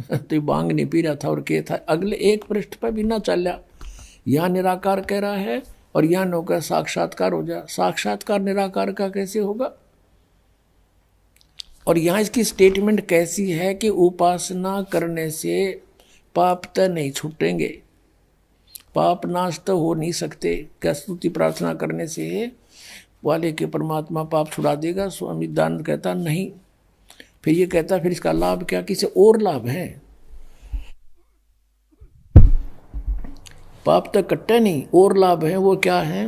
तो बांग नहीं पी रहा था और के था, अगले एक पृष्ठ पर भी ना चला। यहाँ निराकार कह रहा है और यहाँ न्योकह साक्षात्कार हो जा। साक्षात्कार निराकार का कैसे होगा? और यहाँ इसकी स्टेटमेंट कैसी है कि उपासना करने से पाप तो नहीं छूटेंगे, पाप नाश तो हो नहीं सकते। क्या स्तुति प्रार्थना करने से वाले के परमात्मा पाप छुड़ा देगा? स्वामी दयानंद कहता नहीं। फिर ये कहता फिर इसका लाभ क्या? किसी और लाभ है? पाप तो कट्टे नहीं, और लाभ है। वो क्या है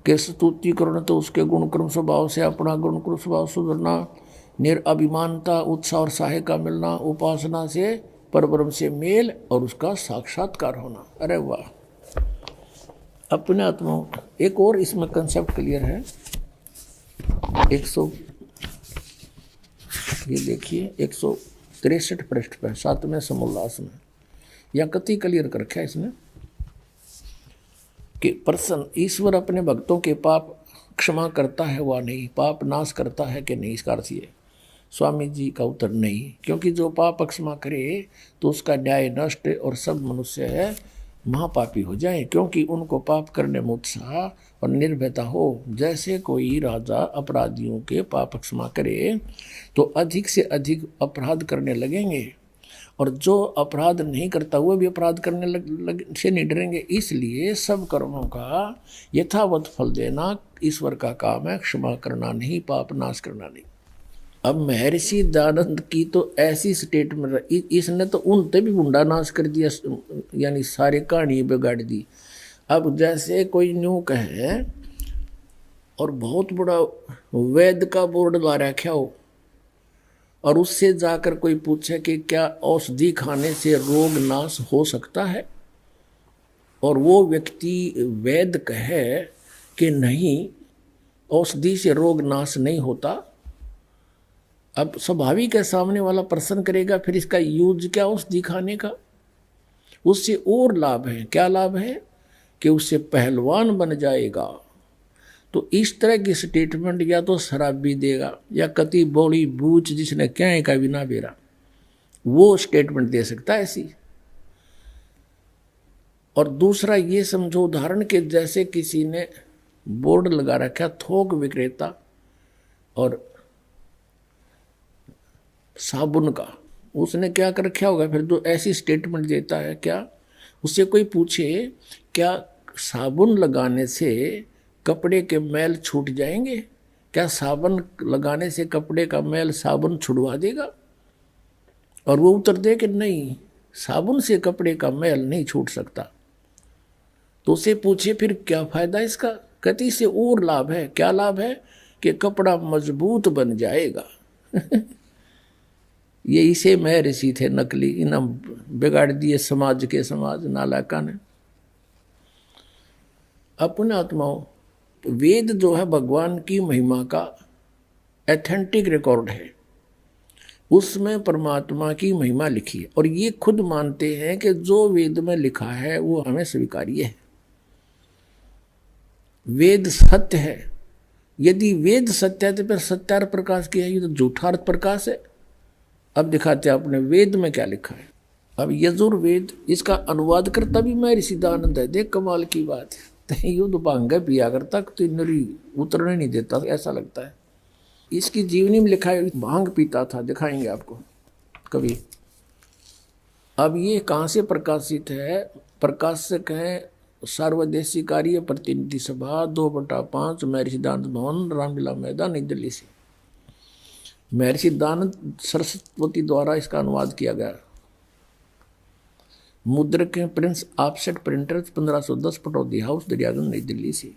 कि स्तुति करना तो उसके गुण कर्म स्वभाव से अपना गुण कर्म स्वभाव सुधरना, निरअभिमानता, उत्साह और साहे का मिलना, उपासना से परब्रह्म से मेल और उसका साक्षात्कार होना। अरे वाह! अपने आत्मा एक और इसमें कंसेप्ट क्लियर है। 100 ये देखिए 163 पृष्ठ पर 7वें समोल्लास में या कति क्लियर कर रखा है इसने कि प्रसन्न ईश्वर अपने भक्तों के पाप क्षमा करता है वा नहीं, पाप नाश करता है कि नहीं? इसका अर्थ ये स्वामी जी का उत्तर नहीं, क्योंकि जो पाप क्षमा करे तो उसका न्याय नष्ट और सब मनुष्य है महापापी हो जाए, क्योंकि उनको पाप करने में उत्साह और निर्भयता हो। जैसे कोई राजा अपराधियों के पाप क्षमा करे तो अधिक से अधिक अपराध करने लगेंगे, और जो अपराध नहीं करता वो भी अपराध करने से नहीं डरेंगे। इसलिए सब कर्मों का यथावत फल देना ईश्वर का काम है, क्षमा करना नहीं, पाप नाश करना नहीं। अब महर्षि दयानंद की तो ऐसी स्टेटमेंट, इसने तो उनते भी गुंडा नाश कर दिया, यानी सारी कहानी बिगाड़ दी। अब जैसे कोई न्यू कहे और बहुत बड़ा वैद्य का बोर्ड ला रखा हो और उससे जाकर कोई पूछे कि क्या औषधि खाने से रोग नाश हो सकता है, और वो व्यक्ति वैद्य कहे कि नहीं, औषधि से रोग नाश नहीं होता। अब स्वाभाविक है सामने वाला प्रश्न करेगा फिर इसका यूज क्या औषधि खाने का? उससे और लाभ है। क्या लाभ है? कि उससे पहलवान बन जाएगा। तो इस तरह की स्टेटमेंट या तो शराब भी देगा या कति बोली बूझ जिसने क्या है का बिना बेरा, वो स्टेटमेंट दे सकता है ऐसी। और दूसरा ये समझो उदाहरण के जैसे किसी ने बोर्ड लगा रखा थोक विक्रेता और साबुन का, उसने क्या कर रखा होगा फिर? तो ऐसी स्टेटमेंट देता है क्या? उससे कोई पूछे क्या साबुन लगाने से कपड़े के मैल छूट जाएंगे? क्या साबुन लगाने से कपड़े का मैल साबुन छुड़वा देगा? और वो उत्तर दे कि नहीं, साबुन से कपड़े का मैल नहीं छूट सकता। तो उसे पूछे फिर क्या फायदा इसका? कहती से और लाभ है। क्या लाभ है? कि कपड़ा मजबूत बन जाएगा। ये इसे महर्षि थे नकली, इन्हें बिगाड़ दिए समाज के समाज नालायका ने। अपने आत्माओं, वेद जो है भगवान की महिमा का एथेंटिक रिकॉर्ड है। उसमें परमात्मा की महिमा लिखी है और ये खुद मानते हैं कि जो वेद में लिखा है वो हमें स्वीकार्य है। वेद सत्य है। यदि वेद सत्य है तो फिर सत्यार्थ प्रकाश क्या है? ये तो झूठार्थ प्रकाश है। अब दिखाते हैं आपने वेद में क्या लिखा है। अब यजुर्वेद, इसका अनुवाद करता भी महर्षि सिद्धानंद है। देख कमाल की बात है। तो युद्ध भांग पिया करता तो नरी उतरने नहीं देता, ऐसा लगता है। इसकी जीवनी में लिखा है भांग पीता था, दिखाएंगे आपको कभी। अब ये कहाँ से प्रकाशित है? प्रकाशक है सार्वदेशी कार्य प्रतिनिधि सभा 2/5 महर्षि सिद्धानंद भवन, रामलीला मैदान, नई दिल्ली से। महर्षि सिद्धानंद सरस्वती द्वारा इसका अनुवाद किया गया। मुद्रक हैं Prince offset printers, 1510, Pataudi house, Daryaganj, नई दिल्ली से।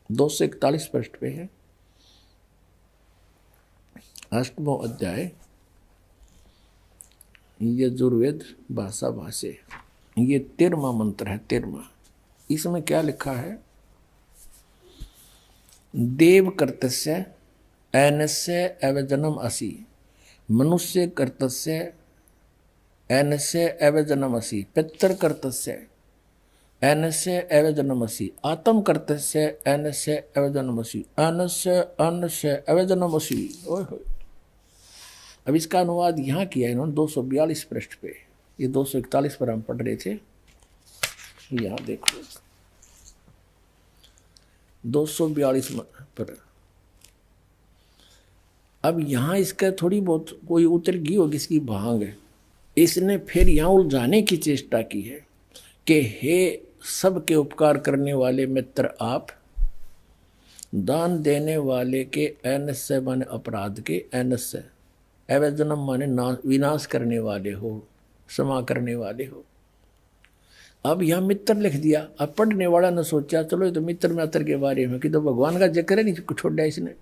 241 पृष्ठ पे है। 8वां अध्याय यजुर्वेद भाषा भाष्य। ये 13वां मंत्र है। 13वां। इसमें क्या लिखा है? देव कर्तस्य ऐनस्य एवजनम असि, मनुष्य कर्तस्य ऐनस्य एवजनमसि, पितर कर्तस्य ऐनस्य एवजनमसि, आत्म कर्तस्य ऐनस्य एवजनमसि, अन्नस्य अन्नस्य एवजनमसि। ओए होए। अब इसका अनुवाद यहाँ किया है इन्होंने 242 पृष्ठ पे। ये 241 पर हम पढ़ रहे थे। यहाँ देखो 242 पर। अब यहाँ इसका थोड़ी बहुत कोई उतर गई होगी इसकी भांग है। इसने फिर यहाँ उलझाने की चेष्टा की है कि हे सबके उपकार करने वाले मित्र आप, दान देने वाले के ऐनस्य माने अपराध के, ऐनस्य एवजनम माने विनाश करने वाले हो, क्षमा करने वाले हो। अब यहाँ मित्र लिख दिया। अब पढ़ने वाला ने सोचा चलो ये तो मित्र मित्र के बारे में कि तो भगवान का जिक्र है नहीं छोड़ दिया इसने।